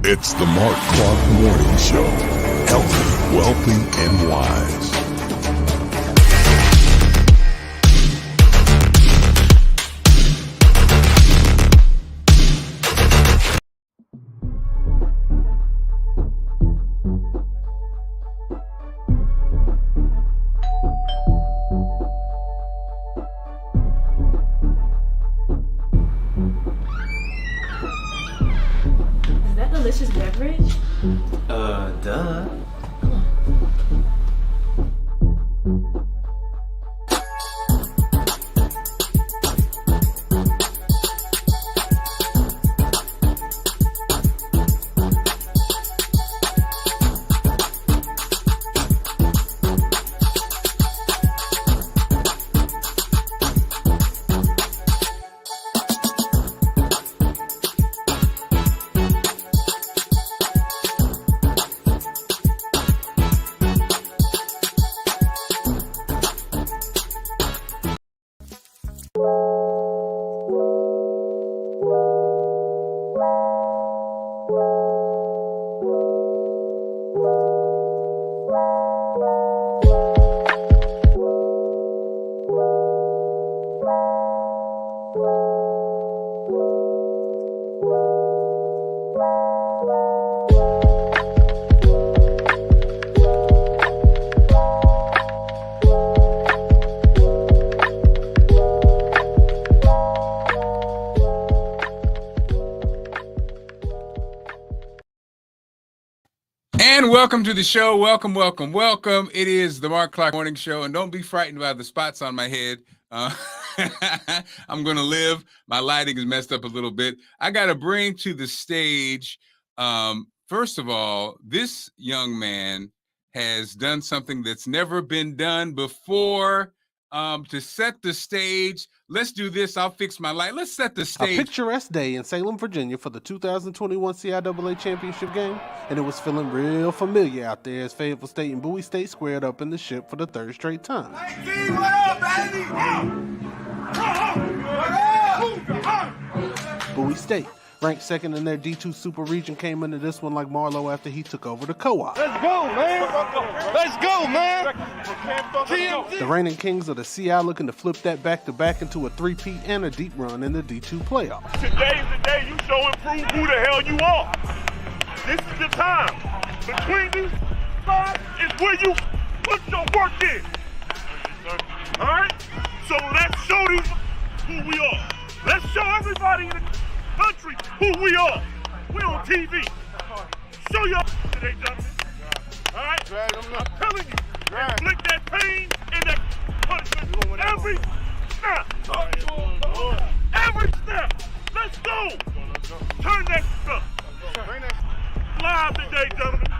It's the Marc Clarke Morning Show. Healthy, wealthy, and wise. Delicious beverage? Duh. And welcome to the show. Welcome. It is the Marc Clarke Morning Show. And don't be frightened by the spots on my head. I'm going to live. My lighting is messed up a little bit. I got to bring to the stage, first of all, this young man has done something that's never been done before. To set the stage, let's do this. I'll fix my light. Let's set the stage. A picturesque day in Salem, Virginia for the 2021 CIAA Championship game, and it was feeling real familiar out there as Fayetteville State and Bowie State squared up in the ship for the third straight time. Bowie State, ranked second in their D2 Super Region, came into this one like Marlowe after he took over the co-op. Let's go, man! Let's go, man! The reigning kings of the CI looking to flip that back-to-back into a three-peat and a deep run in the D2 playoffs. Today's the day you show and prove who the hell you are. This is the time. Between these spots is where you put your work in. Alright? So let's show these who we are. Let's show everybody in the country who we are. We on TV. Show y'all today, gentlemen. Alright? I'm telling you. Inflict that pain and that punishment every snap. Every snap. Let's go. Turn that up. Live today, gentlemen.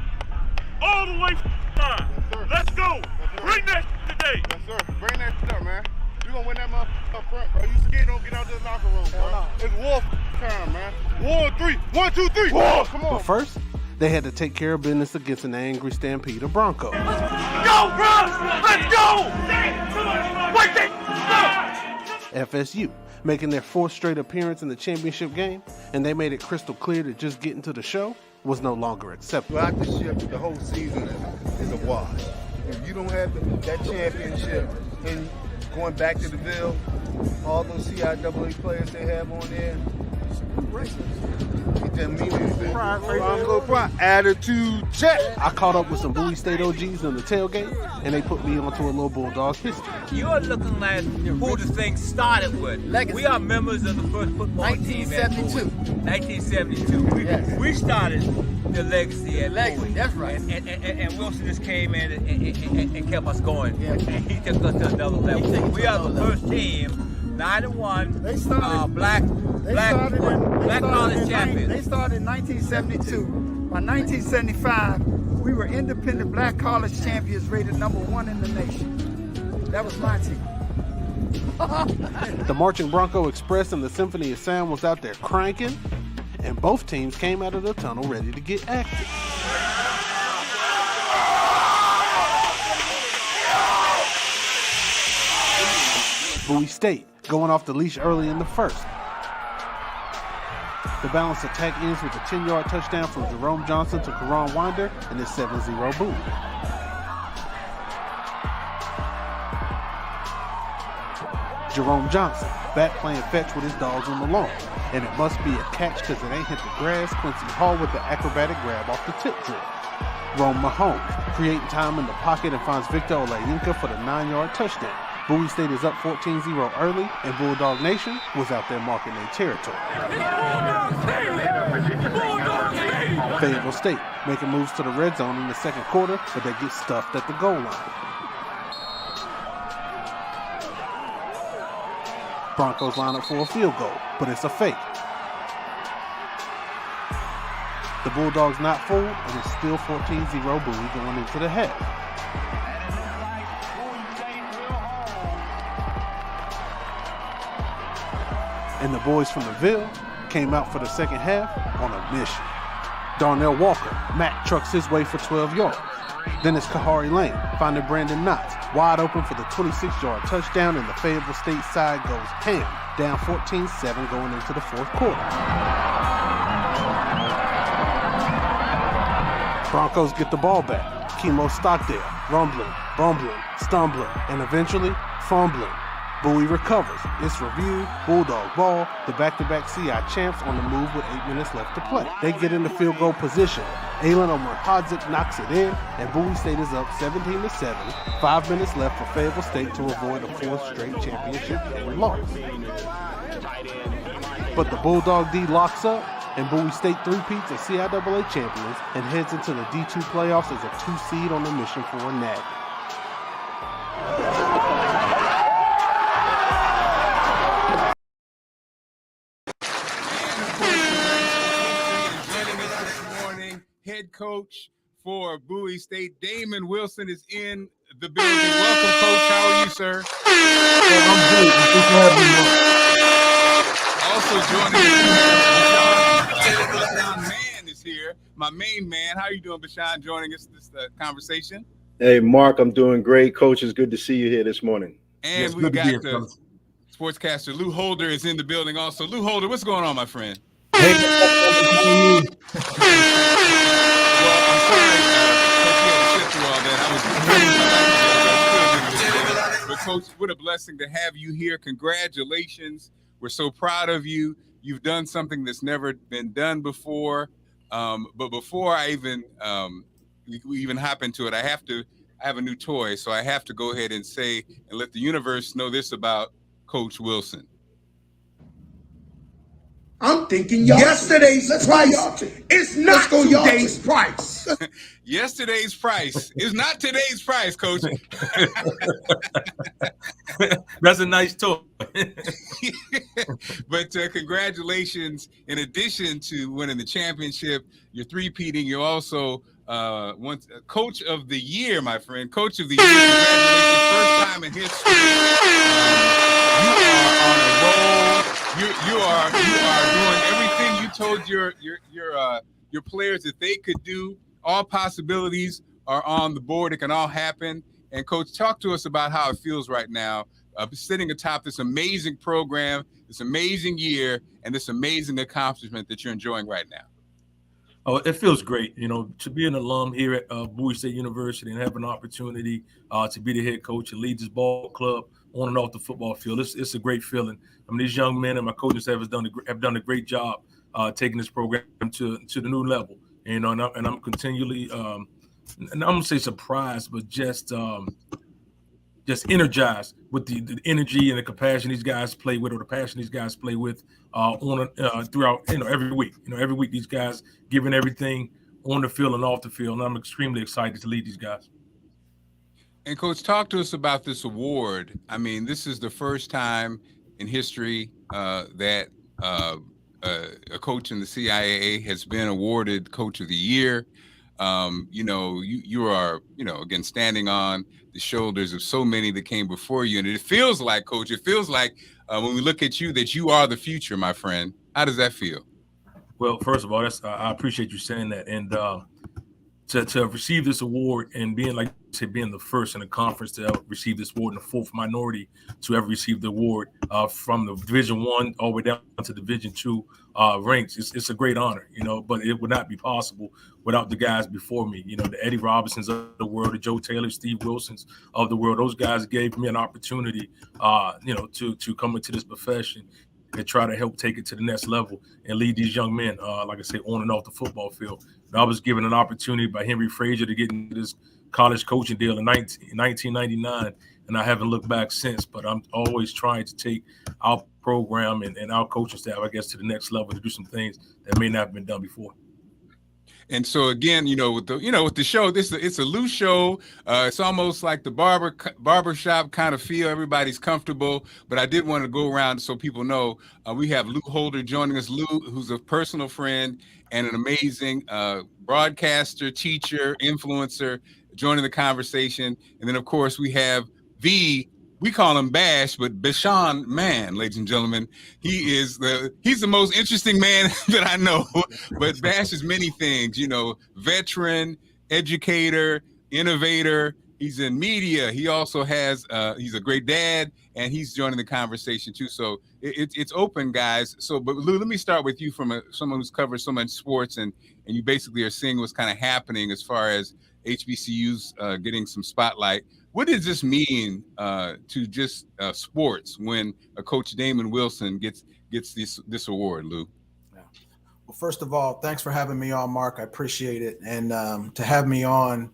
All the way live. Let's go. Bring that today. Yes, sir. Bring that up, man. You gonna win that motherfucker up front, bro. You scared, don't get out of the locker room, bro. It's war time, man. War 3. 1, 2, 3. War. Come on. But first, they had to take care of business against an angry Stampede of Broncos. Go, bro! Let's go! Wait that! FSU, making their fourth straight appearance in the championship game, and they made it crystal clear that just getting to the show was no longer acceptable. Throughout the ship, the whole season is a wash. If you don't have that championship and going back to the Ville, all those CIAA players they have on there, it doesn't mean anything. Attitude check. I caught up with some Bowie State OGs in the tailgate, and they put me onto a little Bulldog history. You're looking like who the thing started with. Legacy. We are members of the first football team at 1972. Yes. We started the legacy at Legacy, Bowie. that's right. And Wilson just came in and kept us going. Yeah. And he took us to another level. We are the first team 9-1. They started. Black college champions. They started in 1972. By 1975, we were independent black college champions, rated #1 in the nation. That was my team. The Marching Bronco Express and the Symphony of Sound was out there cranking, and both teams came out of the tunnel ready to get active. Bowie State going off the leash early in the first. The balanced attack ends with a 10-yard touchdown from Jerome Johnson to Karan Winder and it's 7-0 Bowie. Jerome Johnson back playing fetch with his dogs on the lawn, and it must be a catch because it ain't hit the grass. Quincy Hall with the acrobatic grab off the tip drill. Rome Mahomes creating time in the pocket and finds Victor Olayinka for the 9-yard touchdown. Bowie State is up 14-0 early, and Bulldog Nation was out there marking their territory. Fayetteville State making moves to the red zone in the second quarter, but they get stuffed at the goal line. Broncos line up for a field goal, but it's a fake. The Bulldogs not fooled, and it's still 14-0 Bowie going into the half. And the boys from the Ville came out for the second half on a mission. Darnell Walker, Matt trucks his way for 12 yards. Then it's Kahari Lane, finding Brandon Knotts, wide open for the 26-yard touchdown, and the Fayetteville State side goes ham, down 14-7 going into the fourth quarter. Broncos get the ball back. Kimo Stockdale, rumbling, bumbling, stumbling, and eventually fumbling. Bowie recovers. It's review, Bulldog ball, the back-to-back CI champs on the move with 8 minutes left to play. They get into field goal position. Aylin Omarhadzik knocks it in, and Bowie State is up 17-7. 5 minutes left for Fayetteville State to avoid a fourth straight championship game loss. But the Bulldog D locks up, and Bowie State three-peats as CIAA champions and heads into the D2 playoffs as a 2 seed on a mission for a NAG. Head coach for Bowie State, Damon Wilson, is in the building. Welcome, Coach. How are you, sir? I'm good. Thanks for having Also joining us, Bashan Man is here. My main man. How are you doing, Bashan? Joining us this conversation. Hey, Mark, I'm doing great. Coach, it's good to see you here this morning. And yes, we got the sportscaster Lou Holder is in the building also. Lou Holder, what's going on, my friend? Hey, well, I'm sorry, Coach, you had to sit through all that. But Coach, what a blessing to have you here. Congratulations. We're so proud of you. You've done something that's never been done before. But before I even we even hop into it, I have a new toy, so I have to go ahead and say and let the universe know this about Coach Wilson. I'm thinking yesterday's price is not today's price. Yesterday's price is not today's price, Coach. That's a nice toy. But congratulations. In addition to winning the championship, you're three-peating. You're also Coach of the Year, my friend. Coach of the Year. Congratulations. First time in history. You are on a roll. You are doing everything you told your players that they could do. All possibilities are on the board. It can all happen. And Coach, talk to us about how it feels right now, sitting atop this amazing program, this amazing year, and this amazing accomplishment that you're enjoying right now. Oh, it feels great, to be an alum here at Bowie State University and have an opportunity to be the head coach and lead this ball club on and off the football field. It's a great feeling. I mean, these young men and my coaching staff have done a great job taking this program to the new level. And I'm continually, and I'm gonna say surprised, but just energized with the energy and the compassion these guys play with, or the passion these guys play with throughout every week. Every week these guys giving everything on the field and off the field, and I'm extremely excited to lead these guys. And Coach, talk to us about this award. I mean, this is the first time in history that a coach in the CIAA has been awarded Coach of the Year. You are, again, standing on the shoulders of so many that came before you. And it feels like, Coach, when we look at you, that you are the future, my friend. How does that feel? Well, first of all, I appreciate you saying that. And to receive this award and being, like you said, being the first in the conference to ever receive this award and the fourth minority to ever receive the award from the Division I all the way down to Division II ranks, it's a great honor, but it would not be possible without the guys before me, the Eddie Robinsons of the world, the Joe Taylor, Steve Wilsons of the world. Those guys gave me an opportunity, to come into this profession and try to help take it to the next level and lead these young men, like I say, on and off the football field. And I was given an opportunity by Henry Frazier to get into this college coaching deal in 1999, and I haven't looked back since. But I'm always trying to take our program and our coaching staff, I guess, to the next level to do some things that may not have been done before. And so again, with the show, it's a loose show. It's almost like the barbershop kind of feel. Everybody's comfortable, but I did want to go around so people know we have Lou Holder joining us. Lou, who's a personal friend and an amazing broadcaster, teacher, influencer, joining the conversation. And then of course we have we call him Bash, but Bashan Man, ladies and gentlemen. He's the most interesting man that I know. But Bash is many things, veteran, educator, innovator. He's in media. He also has he's a great dad, and he's joining the conversation too. So it's open, guys. So, but Lou, let me start with you from someone who's covered so much sports, and you basically are seeing what's kind of happening as far as HBCUs getting some spotlight. What does this mean to just sports when a Coach Damon Wilson gets this award, Lou? Yeah. Well, first of all, thanks for having me on, Mark. I appreciate it. And to have me on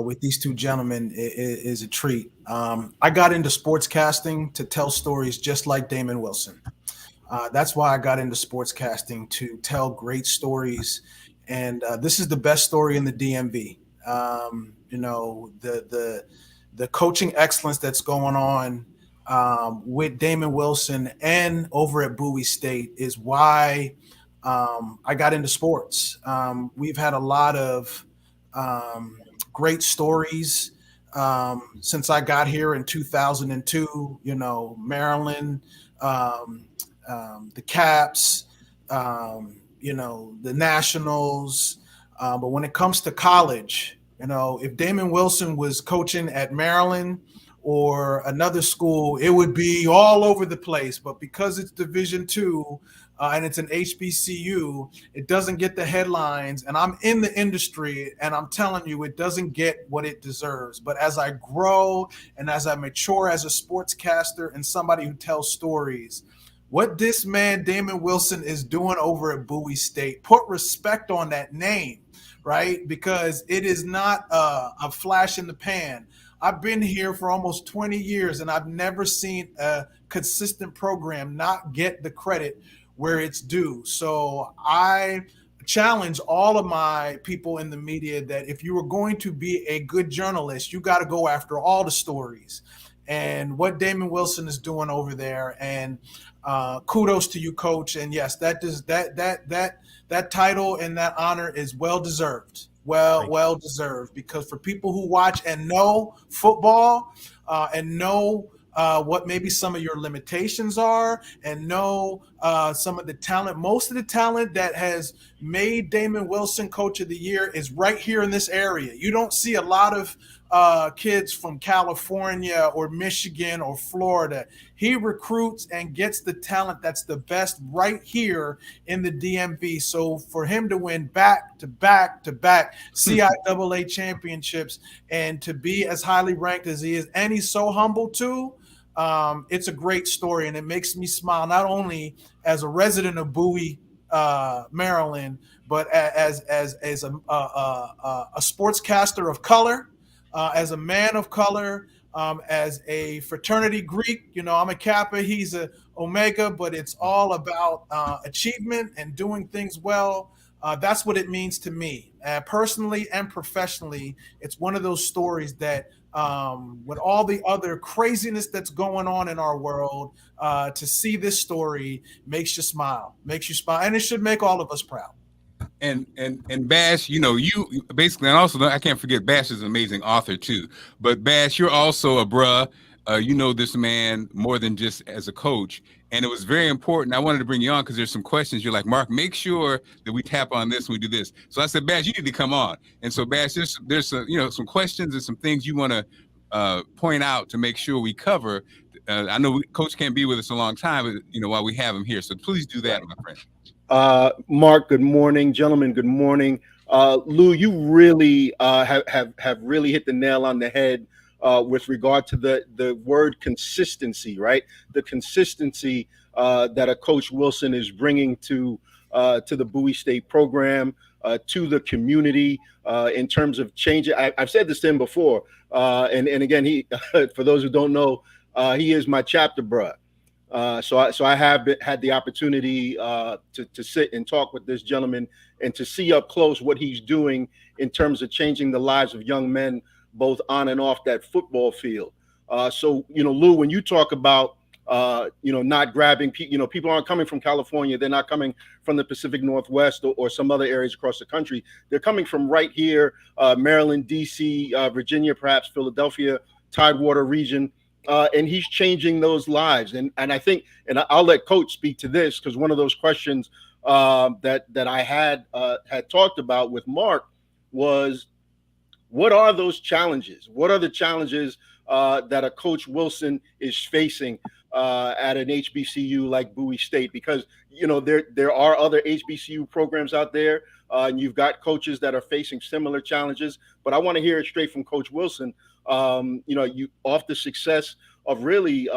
with these two gentlemen is a treat. I got into sportscasting to tell stories just like Damon Wilson. That's why I got into sportscasting, to tell great stories. And this is the best story in the DMV. The coaching excellence that's going on with Damon Wilson and over at Bowie State is why I got into sports. We've had a lot of great stories since I got here in 2002, Maryland, the Caps, the Nationals. But when it comes to college, if Damon Wilson was coaching at Maryland or another school, it would be all over the place. But because it's Division II and it's an HBCU, it doesn't get the headlines. And I'm in the industry, and I'm telling you, it doesn't get what it deserves. But as I grow and as I mature as a sportscaster and somebody who tells stories, what this man, Damon Wilson, is doing over at Bowie State, put respect on that name. Right? Because it is not a flash in the pan. I've been here for almost 20 years, and I've never seen a consistent program not get the credit where it's due. So I challenge all of my people in the media that if you are going to be a good journalist, you got to go after all the stories. And what Damon Wilson is doing over there, and kudos to you, Coach. And yes, that title and that honor is well deserved. Well deserved, because for people who watch and know football and know what maybe some of your limitations are, and know some of the talent, most of the talent that has made Damon Wilson Coach of the Year is right here in this area. You don't see a lot of kids from California or Michigan or Florida. He recruits and gets the talent that's the best right here in the DMV. So for him to win back to back CIAA championships and to be as highly ranked as he is, and he's so humble too, it's a great story, and it makes me smile, not only as a resident of Bowie, Maryland, but as a sportscaster of color, as a man of color, as a fraternity Greek. I'm a Kappa, he's a Omega, but it's all about achievement and doing things well. That's what it means to me. Personally and professionally, it's one of those stories that with all the other craziness that's going on in our world, to see this story makes you smile, and it should make all of us proud. And Bash, you basically, and also I can't forget Bash is an amazing author too. But Bash, you're also a bruh. You know this man more than just as a coach, and it was very important. I wanted to bring you on because there's some questions. You're like, Marc, make sure that we tap on this when we do this. So I said, Bash, you need to come on. And so Bash, there's some, some questions and some things you want to point out to make sure we cover. I know Coach can't be with us a long time, but while we have him here, so please do that, my friend. Marc, good morning, gentlemen. Good morning, Lou. You really have really hit the nail on the head with regard to the word consistency, right? The consistency that a Coach Wilson is bringing to the Bowie State program, to the community, in terms of changing. I've said this to him before, and again, he for those who don't know, he is my chapter bruh. So I have had the opportunity to sit and talk with this gentleman and to see up close what he's doing in terms of changing the lives of young men, both on and off that football field. So, Lou, when you talk about, not grabbing, people aren't coming from California. They're not coming from the Pacific Northwest or some other areas across the country. They're coming from right here, Maryland, DC, Virginia, perhaps Philadelphia, Tidewater region. And he's changing those lives. And I think, and I'll let Coach speak to this, because one of those questions that I had talked about with Marc was, what are those challenges? What are the challenges that a Coach Wilson is facing at an HBCU like Bowie State? Because, there are other HBCU programs out there, and you've got coaches that are facing similar challenges. But I want to hear it straight from Coach Wilson. You off the success of really,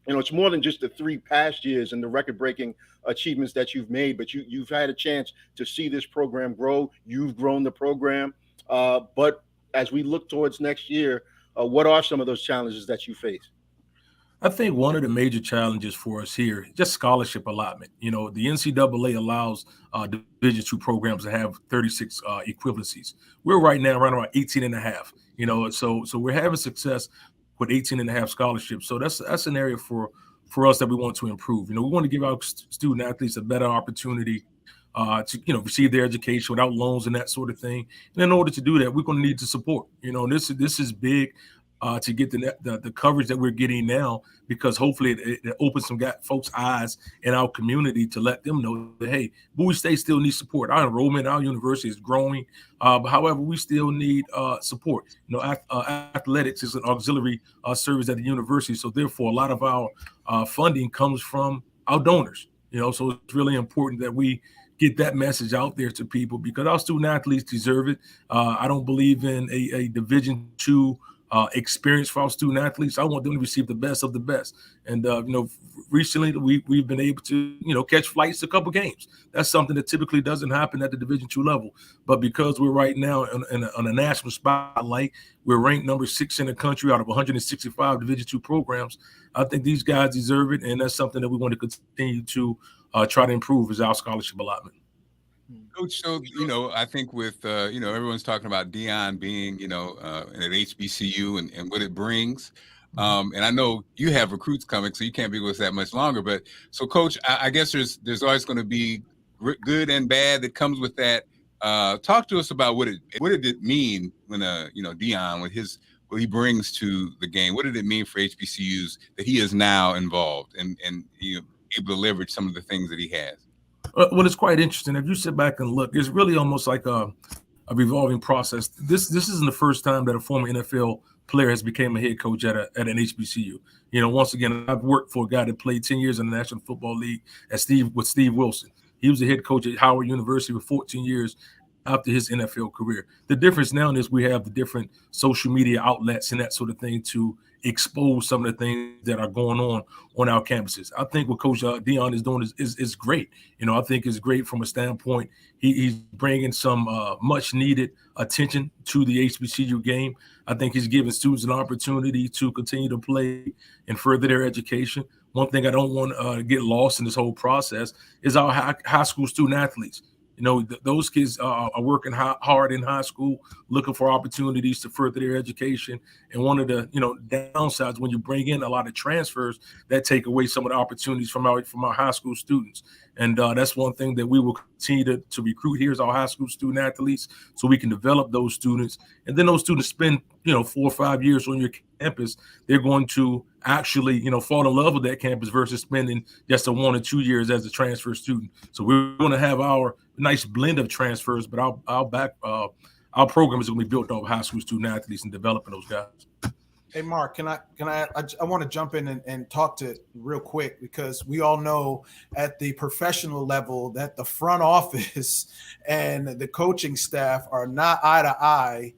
it's more than just the 3 past years and the record-breaking achievements that you've made, but you've had a chance to see this program grow. You've grown the program. But as we look towards next year, what are some of those challenges that you face? I think one of the major challenges for us here, just scholarship allotment. The NCAA allows Division II programs to have 36 equivalencies. We're right now around 18 and a half. So we're having success with 18 and a half scholarships. So that's an area for us that we want to improve. We want to give our student athletes a better opportunity to receive their education without loans and that sort of thing. And in order to do that, we're going to need to support. This is big to get the coverage that we're getting now, because hopefully it opens some folks' eyes in our community to let them know that, hey, Bowie State still needs support. Our enrollment, our university is growing. However, we still need support. Athletics is an auxiliary service at the university. So therefore, a lot of our funding comes from our donors. So it's really important that we get that message out there to people, because our student athletes deserve it. I don't believe in a Division II experience for our student athletes. I want them to receive the best of the best. And recently we've been able to catch flights to a couple games. That's something that typically doesn't happen at the Division II level. But because we're right now on a national spotlight, we're ranked number 6 in the country out of 165 Division II programs. I think these guys deserve it, and that's something that we want to continue to try to improve, is our scholarship allotment. Coach, so, I think with, everyone's talking about Deion being, at HBCU and what it brings. And I know you have recruits coming, so you can't be with us that much longer. But so, Coach, I guess there's always going to be good and bad that comes with that. Talk to us about what did it mean when, Deion, with what he brings to the game? What did it mean for HBCUs that he is now involved and able to leverage some of the things that he has? Well, it's quite interesting. If you sit back and look, it's really almost like a revolving process. This isn't the first time that a former NFL player has become a head coach at an HBCU. Once again, I've worked for a guy that played 10 years in the National Football League with Steve Wilson. He was a head coach at Howard University for 14 years after his NFL career. The difference now is we have the different social media outlets and that sort of thing to expose some of the things that are going on our campuses. I think what Coach Deion is doing is great. I think it's great from a standpoint. He's bringing some much needed attention to the HBCU game. I think he's giving students an opportunity to continue to play and further their education. One thing I don't want to get lost in this whole process is our high school student athletes. those kids are working hard in high school, looking for opportunities to further their education. And one of the downsides when you bring in a lot of transfers, that take away some of the opportunities from our high school students. And that's one thing that we will continue to recruit here is our high school student athletes, so we can develop those students. And then those students spend 4 or 5 years on your campus. They're going to actually fall in love with that campus versus spending just 1 or 2 years as a transfer student. So we're going to have our nice blend of transfers, but our program is going to be built off high school student athletes and developing those guys. Hey, Mark, I want to jump in and talk to real quick, because we all know at the professional level that the front office and the coaching staff are not eye to eye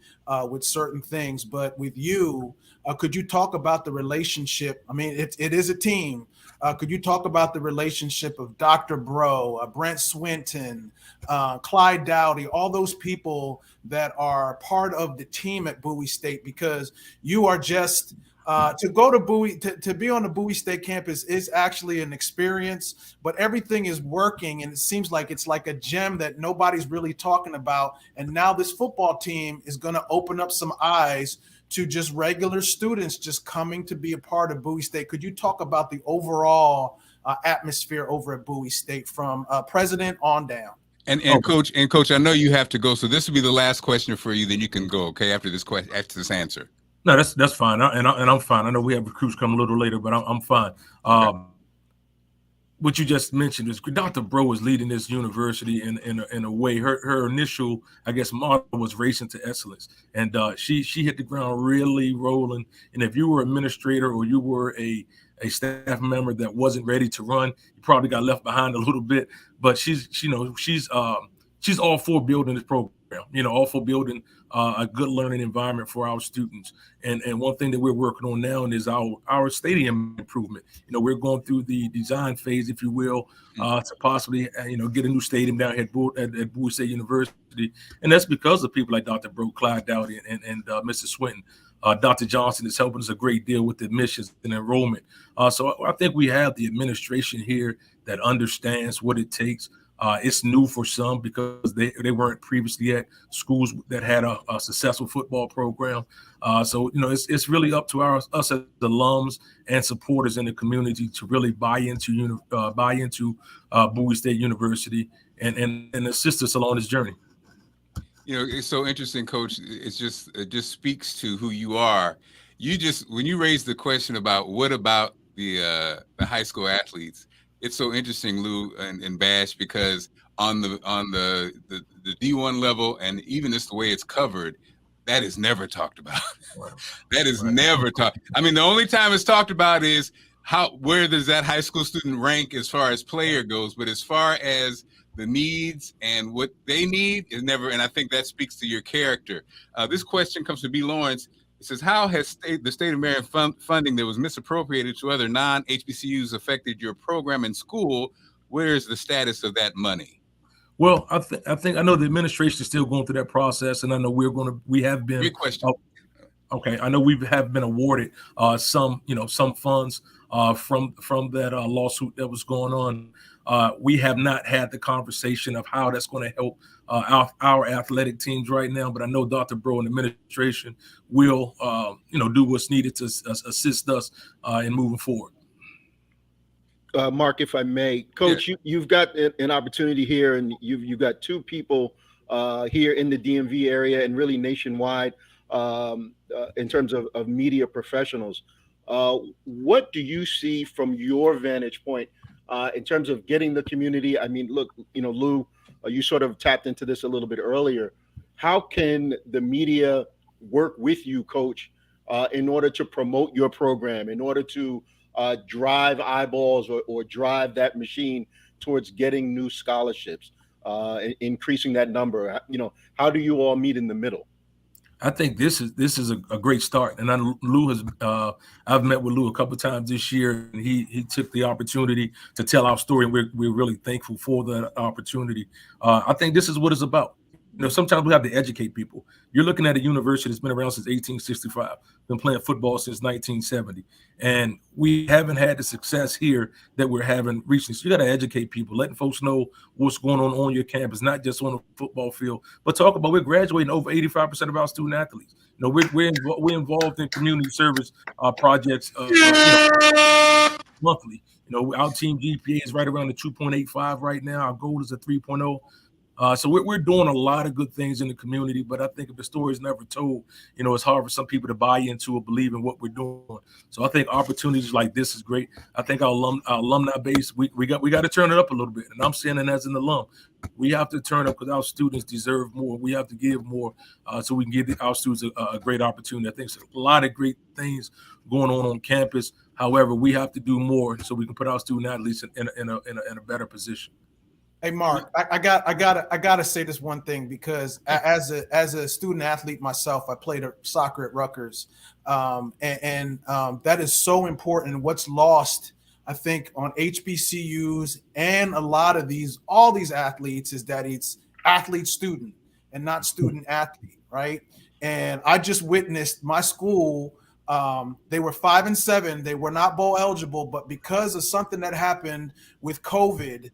with certain things. But with you, could you talk about the relationship? I mean, it is a team. Could you talk about the relationship of Dr. Bro, Brent Swinton, Clyde Dowdy, all those people that are part of the team at Bowie State? Because you are just to go to Bowie, to be on the Bowie State campus is actually an experience, but everything is working, and it seems like it's like a gem that nobody's really talking about. And now this football team is going to open up some eyes to just regular students just coming to be a part of Bowie State. Could you talk about the overall atmosphere over at Bowie State from president on down? And coach, I know you have to go, so this will be the last question for you. Then you can go, okay? After this answer. No, that's fine, and I'm fine. I know we have recruits come a little later, but I'm fine. What you just mentioned is Dr. Bro is leading this university in a way. Her initial, I guess, motto was racing to excellence, and she hit the ground really rolling. And if you were an administrator or you were a staff member that wasn't ready to run, you probably got left behind a little bit. But she's all for building this program. All for building a good learning environment for our students. And one thing that we're working on now is our stadium improvement. We're going through the design phase, if you will, to possibly get a new stadium down here at Bowie State University. And that's because of people like Dr. Bro, Clyde Dowdy, and Mr. Swinton. Dr. Johnson is helping us a great deal with admissions and enrollment. So I think we have the administration here that understands what it takes. It's new for some because they weren't previously at schools that had a successful football program. So it's really up to us as alums and supporters in the community to really buy into Bowie State University and assist us along this journey. It's so interesting, Coach. It just speaks to who you are. When you raised the question about what about the high school athletes, it's so interesting, Lou and Bash, because on the D1 level, and even just the way it's covered, that is never talked about. That is never talked. I mean, the only time it's talked about is where does that high school student rank as far as player goes, but as far as the needs and what they need is never. And I think that speaks to your character. This question comes from B. Lawrence. It says, how has the state of Maryland funding that was misappropriated to other non-HBCUs affected your program in school? Where is the status of that money? Well, I know the administration is still going through that process, and I know we have been. Great question. Okay, I know we have been awarded some funds from that lawsuit that was going on. We have not had the conversation of how that's going to help our athletic teams right now, but I know Dr. Bro and the administration will, do what's needed to assist us in moving forward. Mark, if I may, Coach, you've got an opportunity here, and you've got two people here in the DMV area and really nationwide in terms of media professionals. What do you see from your vantage point in terms of getting the community? I mean, look, Lou, you sort of tapped into this a little bit earlier. How can the media work with you, Coach, in order to promote your program, in order to drive eyeballs or drive that machine towards getting new scholarships, increasing that number? How do you all meet in the middle? I think this is a great start, and I've met with Lou a couple of times this year, and he took the opportunity to tell our story, and we're really thankful for that opportunity. I think this is what it's about. sometimes we have to educate people. You're looking at a university that's been around since 1865, been playing football since 1970, and we haven't had the success here that we're having recently. So you got to educate people, letting folks know what's going on your campus, not just on the football field, but talk about we're graduating over 85% of our student athletes. We're involved in community service projects monthly. Our team GPA is right around the 2.85 right now. Our goal is a 3.0. So we're doing a lot of good things in the community, but I think if the story is never told, it's hard for some people to buy into or believe in what we're doing. So I think opportunities like this is great. I think our alumni base, we got to turn it up a little bit. And I'm saying it as an alum, we have to turn up because our students deserve more. We have to give more so we can give our students a great opportunity. I think there's a lot of great things going on campus. However, we have to do more so we can put our student athletes in a better position. Hey, Marc, I gotta say this one thing, because as a student athlete myself, I played soccer at Rutgers, and that is so important. What's lost, I think, on HBCUs and a lot of all these athletes is that it's athlete student and not student athlete, right? And I just witnessed my school. They were 5-7. They were not bowl eligible, but because of something that happened with COVID,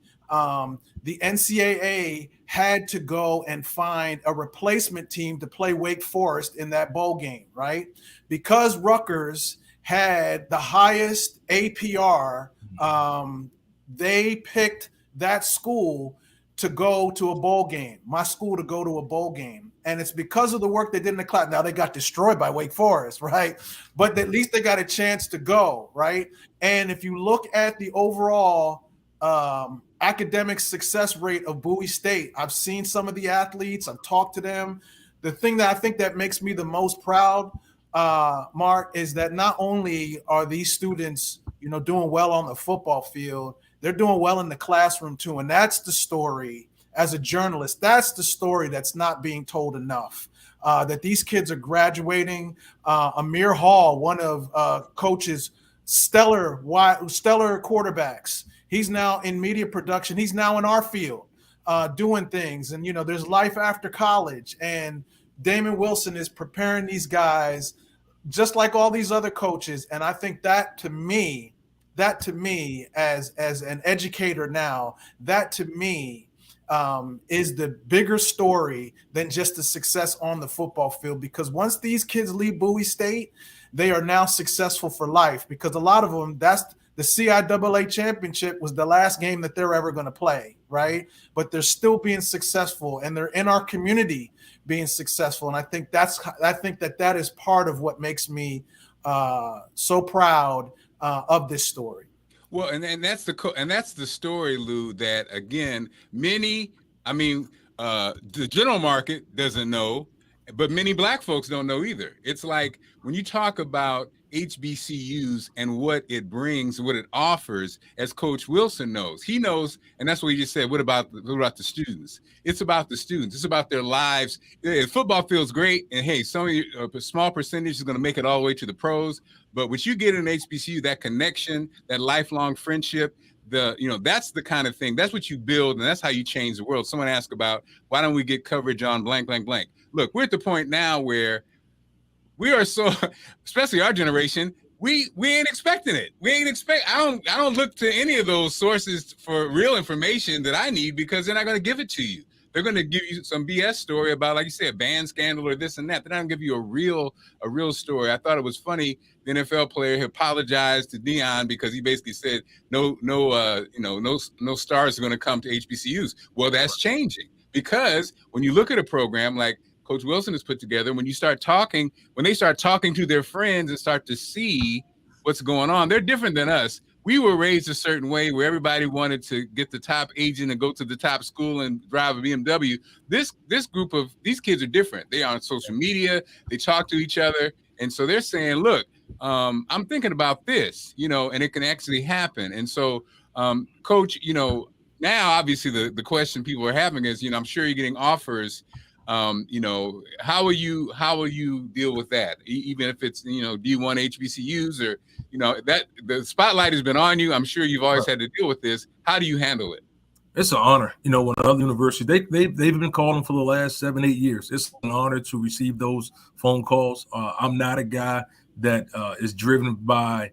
the NCAA had to go and find a replacement team to play Wake Forest in that bowl game, right? Because Rutgers had the highest APR, they picked that school to go to a bowl game, my school to go to a bowl game. And it's because of the work they did in the class. Now they got destroyed by Wake Forest, right? But at least they got a chance to go, right? And if you look at the overall academic success rate of Bowie State, I've seen some of the athletes, I've talked to them. The thing that I think that makes me the most proud, Marc, is that not only are these students, doing well on the football field, they're doing well in the classroom too. And that's the story. As a journalist, that's the story that's not being told enough. That these kids are graduating. Amir Hall, one of Coach's stellar quarterbacks, he's now in media production. He's now in our field doing things. And, there's life after college. And Damon Wilson is preparing these guys just like all these other coaches. And I think that to me, as an educator now, that to me is the bigger story than just the success on the football field. Because once these kids leave Bowie State, they are now successful for life. Because a lot of them, that's the CIAA championship was the last game that they're ever going to play, right? But they're still being successful, and they're in our community being successful. And I think that is part of what makes me so proud of this story. Well, and that's the story, Lou, that again, the general market doesn't know, but many Black folks don't know either. It's like when you talk about HBCUs and what it brings, what it offers, as Coach Wilson knows. He knows, and that's what he just said. What about the students? It's about the students. It's about their lives. Football feels great, and hey, a small percentage is going to make it all the way to the pros. But what you get in HBCU, that connection, that lifelong friendship, that's the kind of thing. That's what you build, and that's how you change the world. Someone asked about, why don't we get coverage on blank, blank, blank? Look, we're at the point now where we are so, especially our generation, we ain't expecting it. I don't look to any of those sources for real information that I need, because they're not going to give it to you. They're going to give you some BS story about, like you said, a band scandal or this and that. They're not going to give you a real story. I thought it was funny. The NFL player, he apologized to Deion because he basically said no stars are going to come to HBCUs. Well, that's changing, because when you look at a program like Coach Wilson has put together, when they start talking to their friends and start to see what's going on, they're different than us. We were raised a certain way where everybody wanted to get the top agent and go to the top school and drive a BMW. This group of these kids are different. They are on social media. They talk to each other. And so they're saying, look, I'm thinking about this, and it can actually happen. And so, Coach, now obviously the question people are having is, I'm sure you're getting offers. How will you deal with that? Even if it's, D1 HBCUs or, that the spotlight has been on you. I'm sure you've always had to deal with this. How do you handle it? It's an honor. You know, when other universities, they've been calling for the last 7-8 years. It's an honor to receive those phone calls. I'm not a guy that is driven by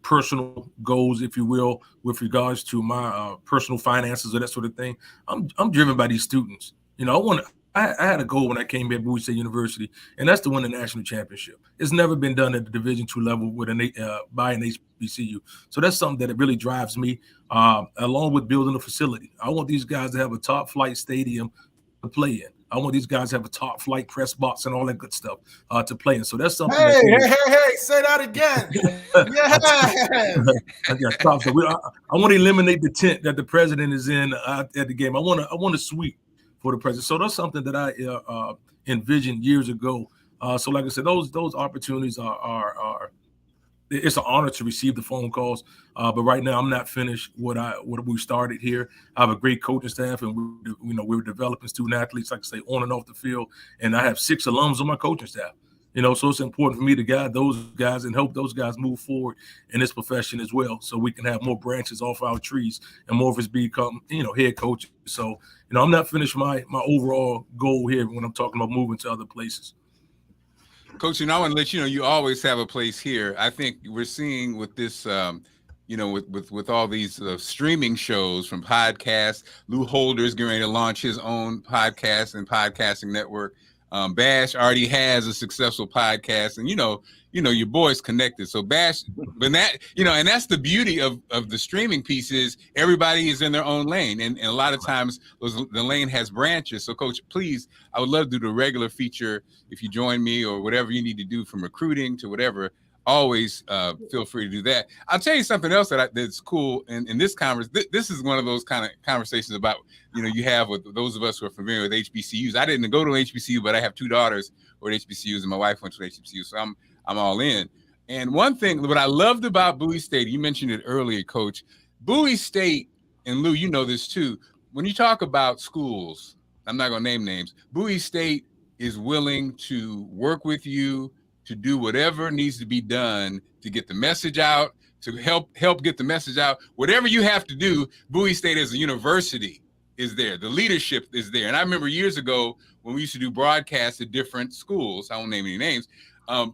personal goals, if you will, with regards to my personal finances or that sort of thing. I'm driven by these students. You know, I had a goal when I came here at Bowie State University, and that's to win the national championship. It's never been done at the Division II level with by an HBCU. So that's something that it really drives me, along with building a facility. I want these guys to have a top flight stadium to play in. I want these guys to have a top flight press box and all that good stuff to play in. So that's something. Hey, say that again. Yeah. I want to eliminate the tent that the president is in at the game. I want a suite for the president. So that's something that I envisioned years ago. So like I said, those opportunities are it's an honor to receive the phone calls. But right now I'm not finished what we started here. I have a great coaching staff, and we're developing student athletes, like I say, on and off the field. And I have 6 alums on my coaching staff. You know, so it's important for me to guide those guys and help those guys move forward in this profession as well, so we can have more branches off our trees and more of us become, head coaches. So, I'm not finished my overall goal here when I'm talking about moving to other places. Coach, I want to let you know you always have a place here. I think we're seeing with this, with all these streaming shows from podcasts. Lou Holder's getting ready to launch his own podcast and podcasting network. Bash already has a successful podcast, and your boys connected. So Bash, but that and that's the beauty of the streaming piece is everybody is in their own lane, and a lot of times the lane has branches. So Coach, please, I would love to do the regular feature if you join me or whatever you need to do from recruiting to whatever. Always feel free to do that. I'll tell you something else that's cool in this conversation. This is one of those kind of conversations about you have with those of us who are familiar with HBCUs. I didn't go to an HBCU, but I have 2 daughters who are at HBCUs, and my wife went to an HBCU, so I'm all in. And one thing, what I loved about Bowie State, you mentioned it earlier, Coach. Bowie State, and Lou, you know this too. When you talk about schools, I'm not going to name names. Bowie State is willing to work with you to do whatever needs to be done to get the message out, to help get the message out. Whatever you have to do, Bowie State as a university is there. The leadership is there. And I remember years ago when we used to do broadcasts at different schools, I won't name any names,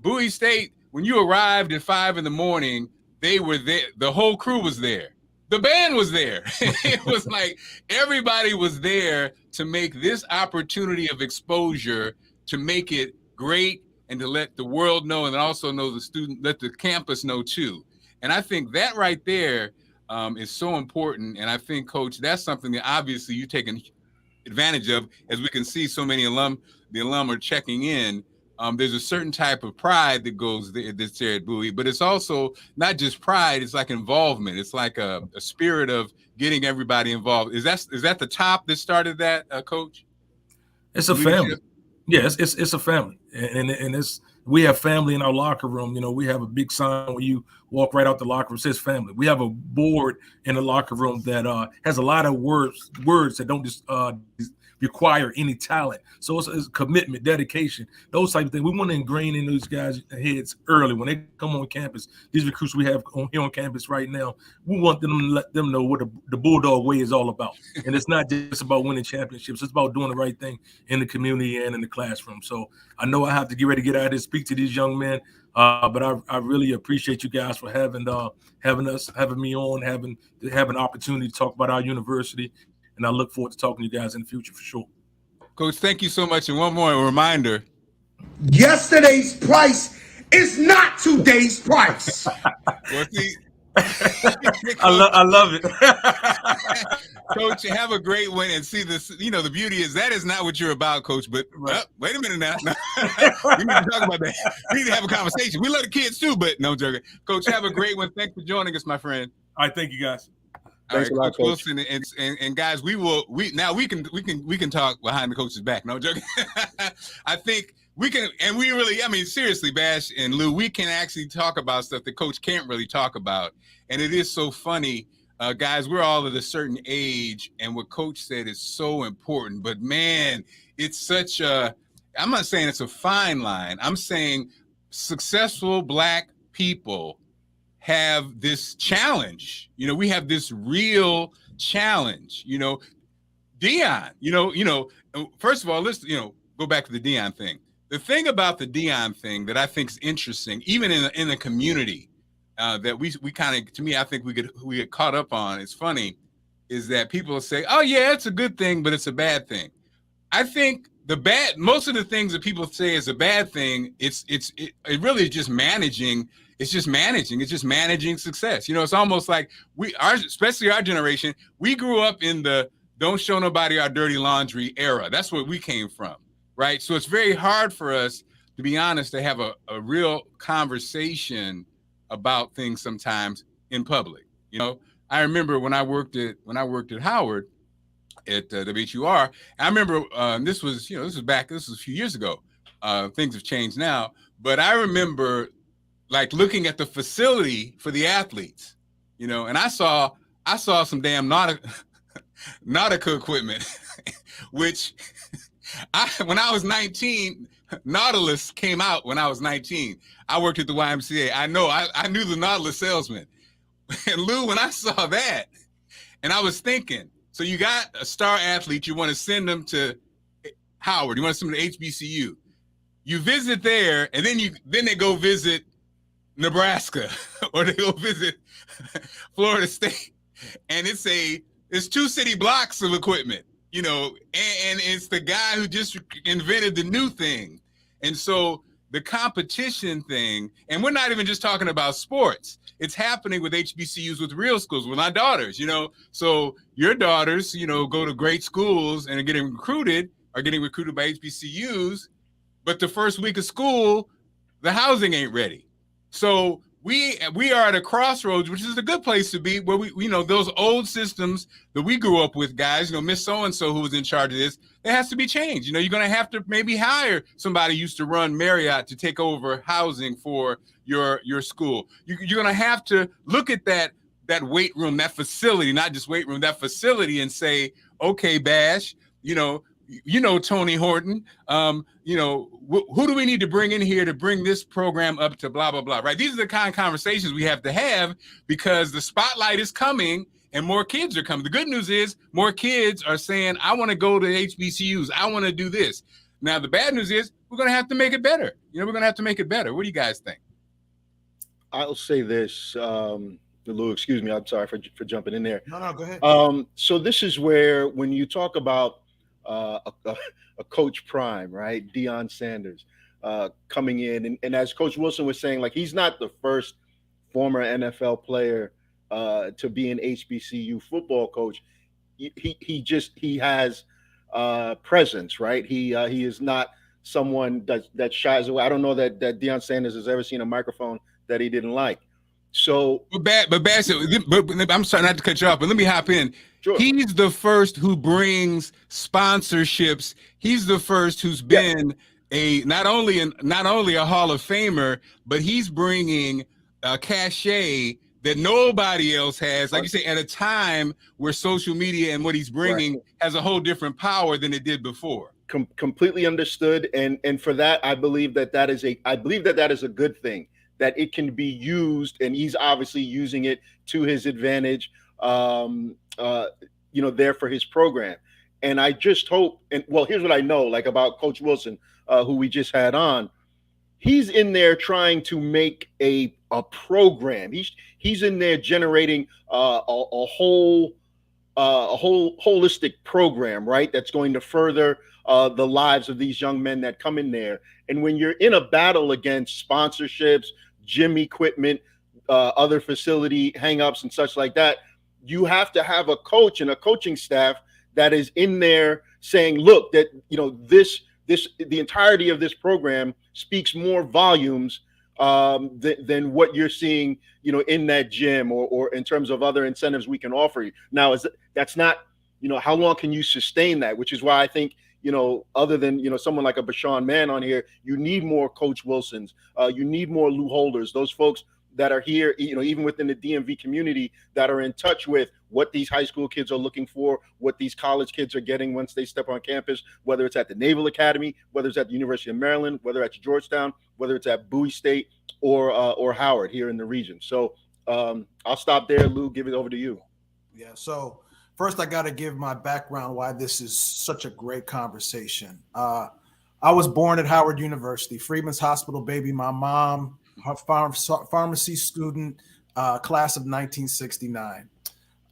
Bowie State, when you arrived at 5 a.m, they were there. The whole crew was there. The band was there. It was like everybody was there to make this opportunity of exposure, to make it great, and to let the world know, and also know let the campus know too. And I think that right there is so important. And I think, Coach, that's something that obviously you're taking advantage of, as we can see so many the alum are checking in. There's a certain type of pride that goes there, that's there at Bowie, but it's also not just pride, it's like involvement. It's like a spirit of getting everybody involved. Is that the top that started that, Coach? It's a family. Yeah, it's a family, and we have family in our locker room. We have a big sign when you walk right out the locker room, it says family. We have a board in the locker room that has a lot of words that don't just require any talent. So it's commitment, dedication, those type of things. We want to ingrain in those guys' heads early when they come on campus. These recruits we have here on campus right now, we want them to let them know what the Bulldog way is all about. And it's not just about winning championships. It's about doing the right thing in the community and in the classroom. So I know I have to get ready to get out and speak to these young men, but I really appreciate you guys for having me on, having an opportunity to talk about our university. And I look forward to talking to you guys in the future for sure. Coach, thank you so much. And one more reminder. Yesterday's price is not today's price. Well, see, I love it. Coach, have a great one. And see this, the beauty is that is not what you're about, Coach. But wait a minute now. We need to talk about that. We need to have a conversation. We love the kids too, but no joking. Coach, have a great one. Thanks for joining us, my friend. All right, thank you guys. All right, Coach Wilson, and guys, we can talk behind the coach's back. No joking. I think we can, and we really, seriously, Bash and Lou, we can actually talk about stuff that Coach can't really talk about, and it is so funny, guys. We're all at a certain age, and what Coach said is so important. But man, it's such a. I'm not saying it's a fine line. I'm saying successful Black people have this challenge. You know, we have this real challenge. You know, Deion. First of all, let's go back to the Deion thing. The thing about the Deion thing that I think is interesting, even in the community, that we kind of, to me, I think we get caught up on. It's funny, is that people say, "Oh yeah, it's a good thing, but it's a bad thing." I think most of the things that people say is a bad thing, it really is just managing. It's just managing success. It's almost like especially our generation, we grew up in the don't show nobody our dirty laundry era. That's where we came from, right? So it's very hard for us, to be honest, to have a real conversation about things sometimes in public. I remember when I worked at Howard at WHUR. I remember this was a few years ago. Things have changed now, but I remember like looking at the facility for the athletes, and I saw some damn Nautica equipment, which when I was 19, Nautilus came out when I was 19. I worked at the YMCA. I knew the Nautilus salesman. And Lou, when I saw that, and I was thinking, so you got a star athlete, you want to send them to Howard, you want to send them to HBCU. You visit there, and then they go visit Nebraska or they go visit Florida State, and it's 2 city blocks of equipment, and it's the guy who just invented the new thing. And so the competition thing, and we're not even just talking about sports, it's happening with HBCUs, with real schools, with my daughters, so your daughters, go to great schools and are getting recruited by HBCUs, but the first week of school, the housing ain't ready. So we are at a crossroads, which is a good place to be, where we those old systems that we grew up with, guys, Miss So-and-so who was in charge of this, it has to be changed. You're going to have to maybe hire somebody who used to run Marriott to take over housing for your school. You're going to have to look at that weight room, that facility, not just weight room, that facility, and say, okay, Bash, Tony Horton, who do we need to bring in here to bring this program up to blah, blah, blah, right? These are the kind of conversations we have to have, because the spotlight is coming and more kids are coming. The good news is more kids are saying, I want to go to HBCUs. I want to do this. Now, the bad news is we're going to have to make it better. We're going to have to make it better. What do you guys think? I'll say this, Lou, excuse me. I'm sorry for jumping in there. No, go ahead. So this is where, when you talk about a Coach Prime, right? Deion Sanders coming in. And as Coach Wilson was saying, like, he's not the first former NFL player to be an HBCU football coach. He has presence, right? He is not someone that shies away. I don't know that Deion Sanders has ever seen a microphone that he didn't like. So, but I'm sorry not to cut you off, but let me hop in. Sure. He's the first who brings sponsorships. He's the first who's been not only a Hall of Famer, but he's bringing a cachet that nobody else has. Like you say, at a time where social media and what he's bringing has a whole different power than it did before. Completely understood, and for that, I believe that is a good thing. That it can be used, and he's obviously using it to his advantage, there for his program. And I just hope, here's what I know, like, about Coach Wilson, who we just had on. He's in there trying to make a program. He's in there generating a whole holistic program, right? That's going to further the lives of these young men that come in there. And when you're in a battle against sponsorships, gym equipment, other facility hangups and such like that, you have to have a coach and a coaching staff that is in there saying, look, that, the entirety of this program speaks more volumes than what you're seeing, in that gym or in terms of other incentives we can offer you. Now, that's not, how long can you sustain that? Which is why I think, other than, someone like a Bashan Mann on here, you need more Coach Wilsons. You need more Lou Holders, those folks that are here, even within the DMV community, that are in touch with what these high school kids are looking for, what these college kids are getting once they step on campus, whether it's at the Naval Academy, whether it's at the University of Maryland, whether it's at Georgetown, whether it's at Bowie State or Howard here in the region. So I'll stop there. Lou, give it over to you. Yeah. So first, I got to give my background why this is such a great conversation. I was born at Howard University, Freedman's Hospital baby. My mom, her pharmacy student, class of 1969.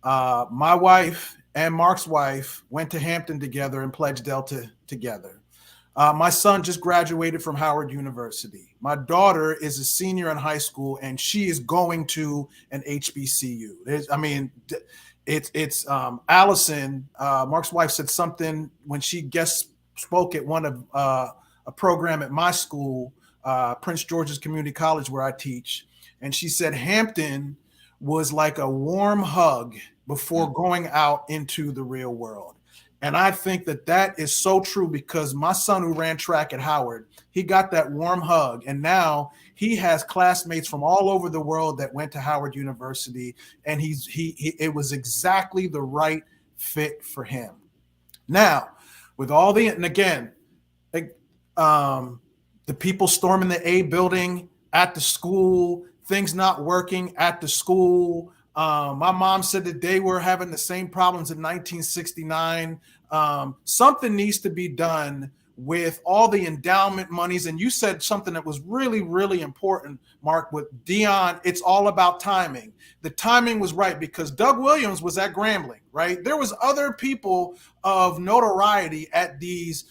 My wife and Marc's wife went to Hampton together and pledged Delta together. My son just graduated from Howard University. My daughter is a senior in high school, and she is going to an HBCU. It's Allison, Marc's wife, said something when she guest spoke at one of a program at my school, Prince George's Community College, where I teach. And she said Hampton was like a warm hug before going out into the real world. And I think that that is so true, because my son, who ran track at Howard, he got that warm hug. And now he has classmates from all over the world that went to Howard University. And it was exactly the right fit for him. Now, with all and again, the people storming the A building at the school, things not working at the school. My mom said that they were having the same problems in 1969. Something needs to be done with all the endowment monies. And you said something that was really, really important, Marc, with Dion. It's all about timing. The timing was right, because Doug Williams was at Grambling, right? There was other people of notoriety at these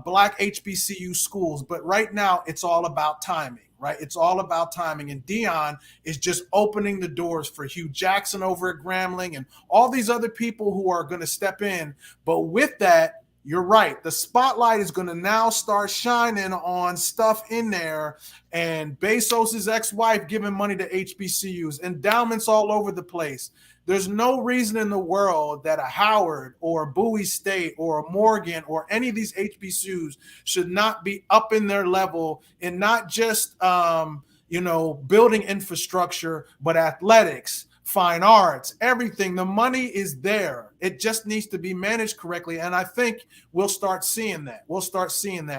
Black HBCU schools, but right now it's all about timing. Right? It's all about timing. And Dion is just opening the doors for Hugh Jackson over at Grambling and all these other people who are going to step in. But with that, you're right. The spotlight is going to now start shining on stuff in there. And Bezos's ex-wife giving money to HBCUs, endowments all over the place. There's no reason in the world that a Howard or a Bowie State or a Morgan or any of these HBCUs should not be up in their level in not just, building infrastructure, but athletics, fine arts, everything. The money is there. It just needs to be managed correctly. And I think we'll start seeing that.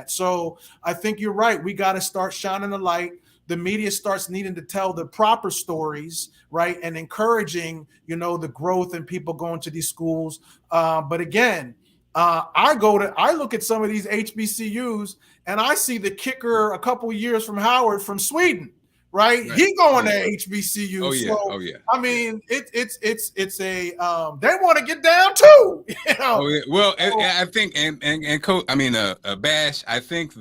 So I think you're right. We got to start shining the light. The media starts needing to tell the proper stories, right? And encouraging, the growth and people going to these schools. But again, I look at some of these HBCUs and I see the kicker a couple of years from Howard from Sweden, right? He going to HBCU. Oh yeah. So, Oh yeah. I mean, it's they want to get down too. Oh yeah. Well, I think and Coach, Bash, I think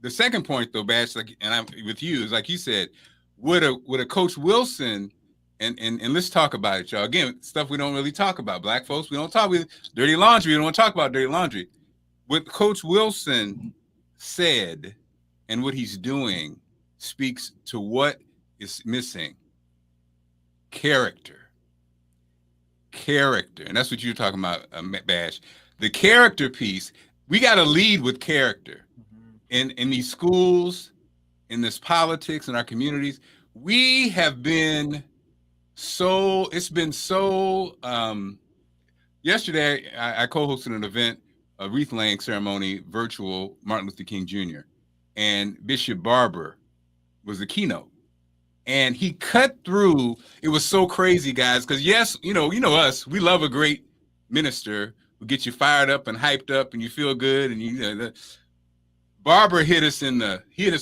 the second point though, Bash, I'm with you, is like you said, would a Coach Wilson, and let's talk about it, y'all. Again, stuff we don't really talk about. Black folks, we don't talk with dirty laundry. We don't want to talk about dirty laundry. What Coach Wilson said and what he's doing speaks to what is missing. Character. And that's what you're talking about, Bash. The character piece, we got to lead with character. In these schools, in this politics, in our communities, we have been yesterday I co-hosted an event, a wreath laying ceremony, virtual, Martin Luther King Jr. And Bishop Barber was the keynote. And he cut through, it was so crazy, guys, because yes, you know us, we love a great minister who gets you fired up and hyped up and you feel good, and Barber hit us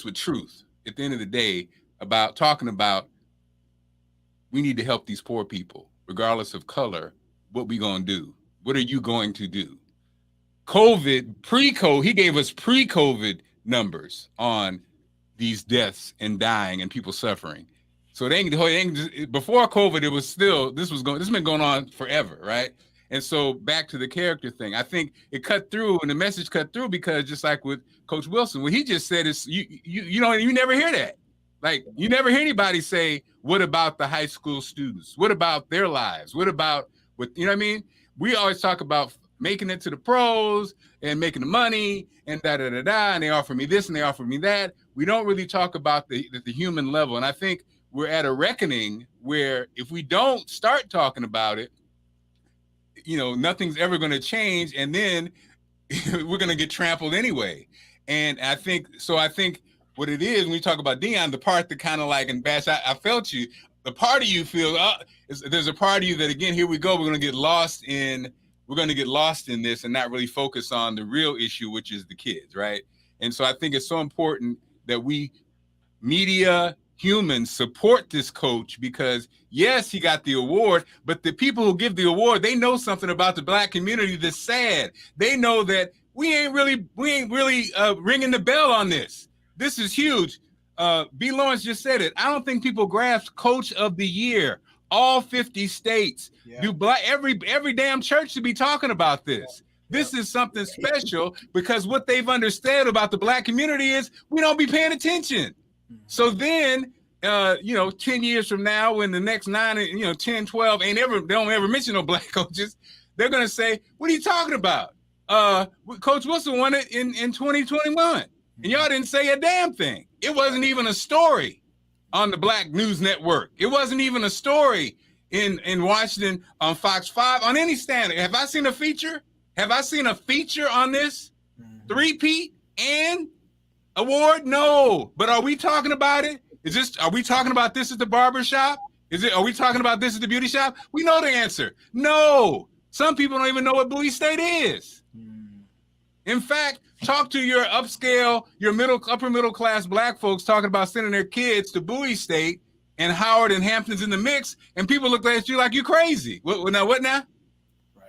with truth at the end of the day about talking about we need to help these poor people, regardless of color. What we gonna do? What are you going to do? Pre-COVID, he gave us pre-COVID numbers on these deaths and dying and people suffering. So before COVID, it was still, this has been going on forever, right? And so back to the character thing, I think it cut through, and the message cut through, because just like with Coach Wilson, what he just said is you never hear that. Like, you never hear anybody say, what about the high school students? What about their lives? What about you know what I mean? We always talk about making it to the pros and making the money and and they offer me this and they offer me that. We don't really talk about the human level. And I think we're at a reckoning where if we don't start talking about it, nothing's ever going to change, and then we're going to get trampled anyway. And I think what it is when we talk about Deion, the part that kind of like, and Bash, I felt you, the part of you feels, there's a part of you that, again, here we go, we're going to get lost in this and not really focus on the real issue, which is the kids, right? And so I think it's so important that we, media humans, support this coach, because yes, he got the award, but the people who give the award, they know something about the Black community that's sad. They know that we ain't really ringing the bell on this. This is huge. B. Lawrence just said it. I don't think people grasp Coach of the Year. All 50 states. Yeah. Every damn church should be talking about this. This is something special, because what they've understood about the Black community is we don't be paying attention. So then, 10 years from now, when the next 10, 12 they don't ever mention no Black coaches, they're going to say, what are you talking about? Coach Wilson won it in 2021, and y'all didn't say a damn thing. It wasn't even a story on the Black News Network. It wasn't even a story in Washington on Fox 5, on any standard. Have I seen a feature? Have I seen a feature on this? Three-peat and award? No. But are we talking about it? Are we talking about this at the barber shop? Are we talking about this at the beauty shop? We know the answer. No. Some people don't even know what Bowie State is. In fact, talk to your upscale, your upper middle class Black folks talking about sending their kids to Bowie State and Howard and Hampton's in the mix, and people look at you like you're crazy. What now? Right.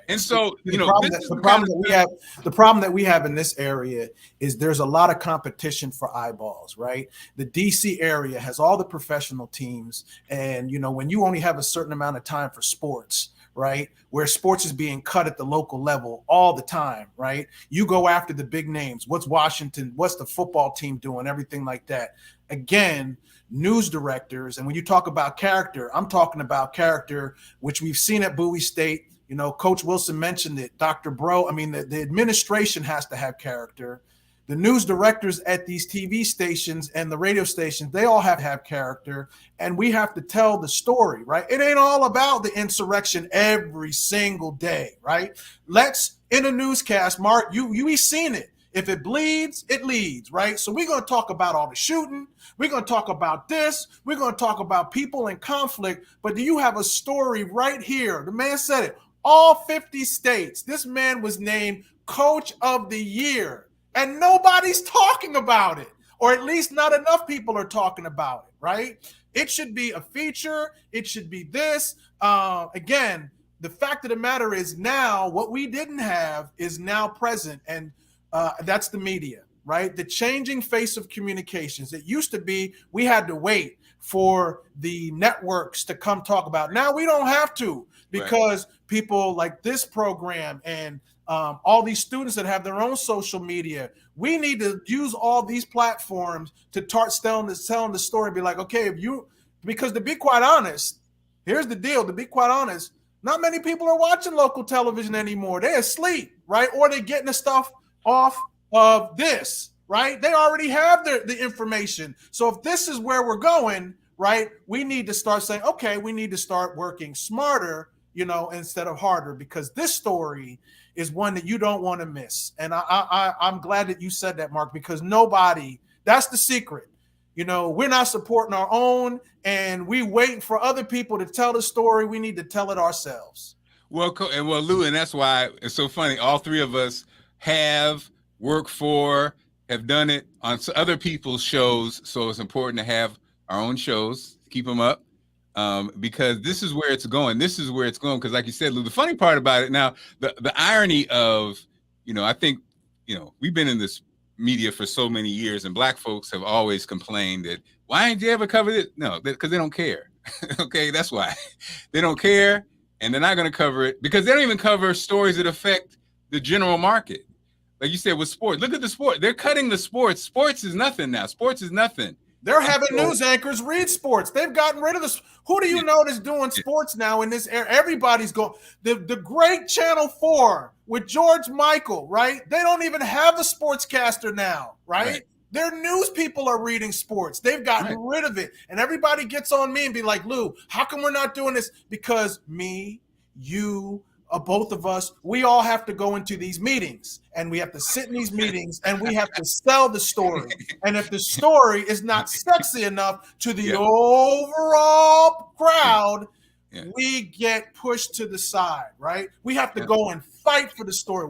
And so, the problem that we have in this area is there's a lot of competition for eyeballs, right? The DC area has all the professional teams, and when you only have a certain amount of time for sports, right, where sports is being cut at the local level all the time, right? You go after the big names. What's Washington? What's the football team doing? Everything like that. Again, news directors, and when you talk about character, I'm talking about character, which we've seen at Bowie State. Coach Wilson mentioned it. Dr. Bro, the administration has to have character. The news directors at these TV stations and the radio stations, they all have to have character, and we have to tell the story, right? It ain't all about the insurrection every single day, right? Let's, in a newscast, Mark, you seen it. If it bleeds, it leads, right? So we're going to talk about all the shooting. We're going to talk about this. We're going to talk about people in conflict. But do you have a story right here? The man said it. All 50 states. This man was named Coach of the Year, and nobody's talking about it, or at least not enough people are talking about it, right? It should be a feature. It should be this. Again, the fact of the matter is now what we didn't have is now present, and that's the media, right? The changing face of communications. It used to be we had to wait for the networks to come talk about it. Now we don't have to, because people like this program and all these students that have their own social media, we need to use all these platforms to start telling the story and be like, okay, because to be quite honest, here's the deal, to be quite honest, not many people are watching local television anymore. They're asleep, right? Or they're getting the stuff off of this, right? They already have the information. So if this is where we're going, right, we need to start saying, okay, we need to start working smarter, instead of harder, because this story is one that you don't want to miss. And I'm glad that you said that, Mark, because that's the secret. We're not supporting our own, and we waiting for other people to tell the story. We need to tell it ourselves. Well, Lou, and that's why it's so funny. All three of us have worked for, have done it on other people's shows. So it's important to have our own shows, keep them up. Because this is where it's going. This is where it's going. Because like you said, Lou, the funny part about it now, the irony of, I think, we've been in this media for so many years, and Black folks have always complained that, why ain't you ever covered it? No, because they don't care. Okay, that's why. They don't care, and they're not going to cover it because they don't even cover stories that affect the general market. Like you said with sports, look at the sport. They're cutting the sports. Sports is nothing now. Sports is nothing. They're having news anchors read sports. They've gotten rid of this. Who do you know that's doing sports now in this era? Everybody's going. The great Channel 4 with George Michael, right? They don't even have a sportscaster now, right? Their news people are reading sports. They've gotten rid of it. And everybody gets on me and be like, Lou, how come we're not doing this? Because me, you, both of us, we all have to go into these meetings, and we have to sit in these meetings, and we have to sell the story. And if the story is not sexy enough to the overall crowd, we get pushed to the side, right? We have to go and fight for the story.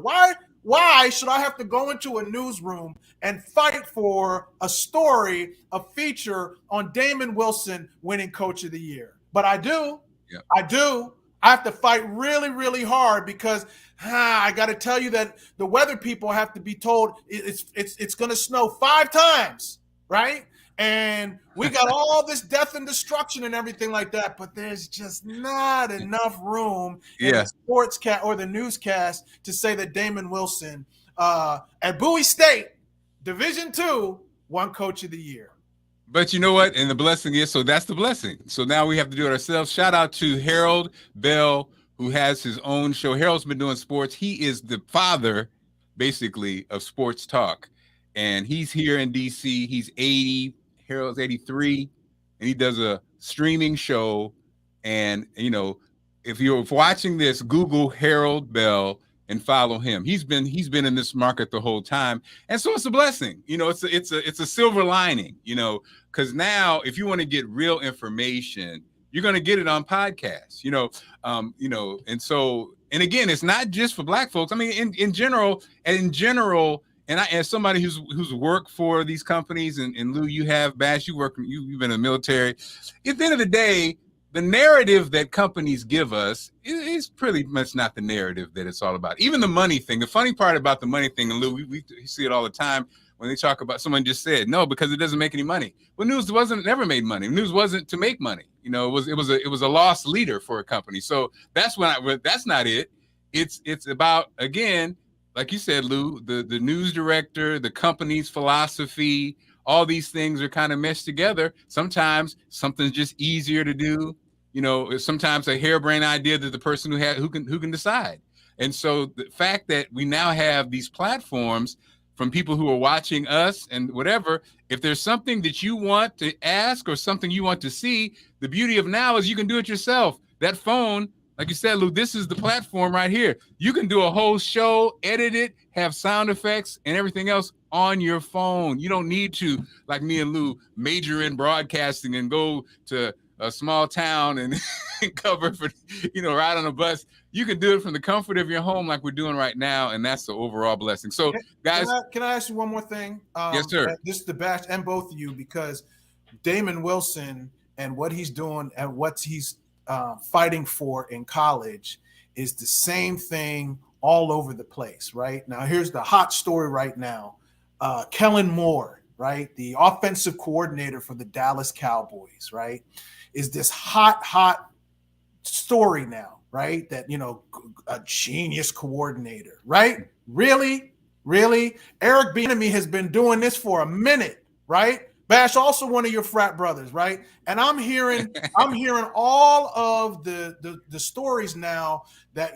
Why should I have to go into a newsroom and fight for a story, a feature on Damon Wilson winning Coach of the Year? But I do. Yeah. I do. I have to fight really, really hard because I got to tell you that the weather people have to be told it's going to snow 5 times, right? And we got all this death and destruction and everything like that, but there's just not enough room in the sportscast or the newscast to say that Damon Wilson at Bowie State, Division II, won Coach of the Year. But you know what? And the blessing is, so that's the blessing. So now we have to do it ourselves. Shout out to Harold Bell, who has his own show. Harold's been doing sports. He is the father, basically, of sports talk. And he's here in DC. He's 80. Harold's 83. And he does a streaming show. And, you know, if you're watching this, Google Harold Bell and follow him. He's been in this market the whole time. And so it's a blessing. You know, it's a silver lining, you know, because now if you want to get real information, you're going to get it on podcasts, you know, and so, and again, it's not just for Black folks. I mean, in general, and as somebody who's worked for these companies, and Lou, you have, Bash, you've been in the military. At the end of the day, the narrative that companies give us is pretty much not the narrative that it's all about. Even the money thing. The funny part about the money thing, and Lou, we see it all the time when they talk about, someone just said, no, because it doesn't make any money. Well, news never made money. News wasn't to make money. You know, it was a lost leader for a company. So that's that's not it. It's about, again, like you said, Lou, the news director, the company's philosophy, all these things are kind of meshed together. Sometimes something's just easier to do. You know, sometimes a harebrained idea that the person who can decide. And so the fact that we now have these platforms from people who are watching us and whatever, if there's something that you want to ask or something you want to see, the beauty of now is you can do it yourself. That phone, like you said, Lou, this is the platform right here. You can do a whole show, edit it, have sound effects and everything else on your phone. You don't need to, like me and Lou, major in broadcasting and go to a small town and cover for, ride on a bus. You can do it from the comfort of your home like we're doing right now, and that's the overall blessing. So, guys. Can I ask you one more thing? Yes, sir. This is the Bash and both of you, because Damon Wilson and what he's doing and what he's fighting for in college is the same thing all over the place, right? Now, here's the hot story right now. Kellen Moore, right, the offensive coordinator for the Dallas Cowboys, right, is this hot story now, right? That, a genius coordinator, right? Really? Eric Bieniemy has been doing this for a minute, right? Bash, also one of your frat brothers, right? And I'm hearing all of the stories now that,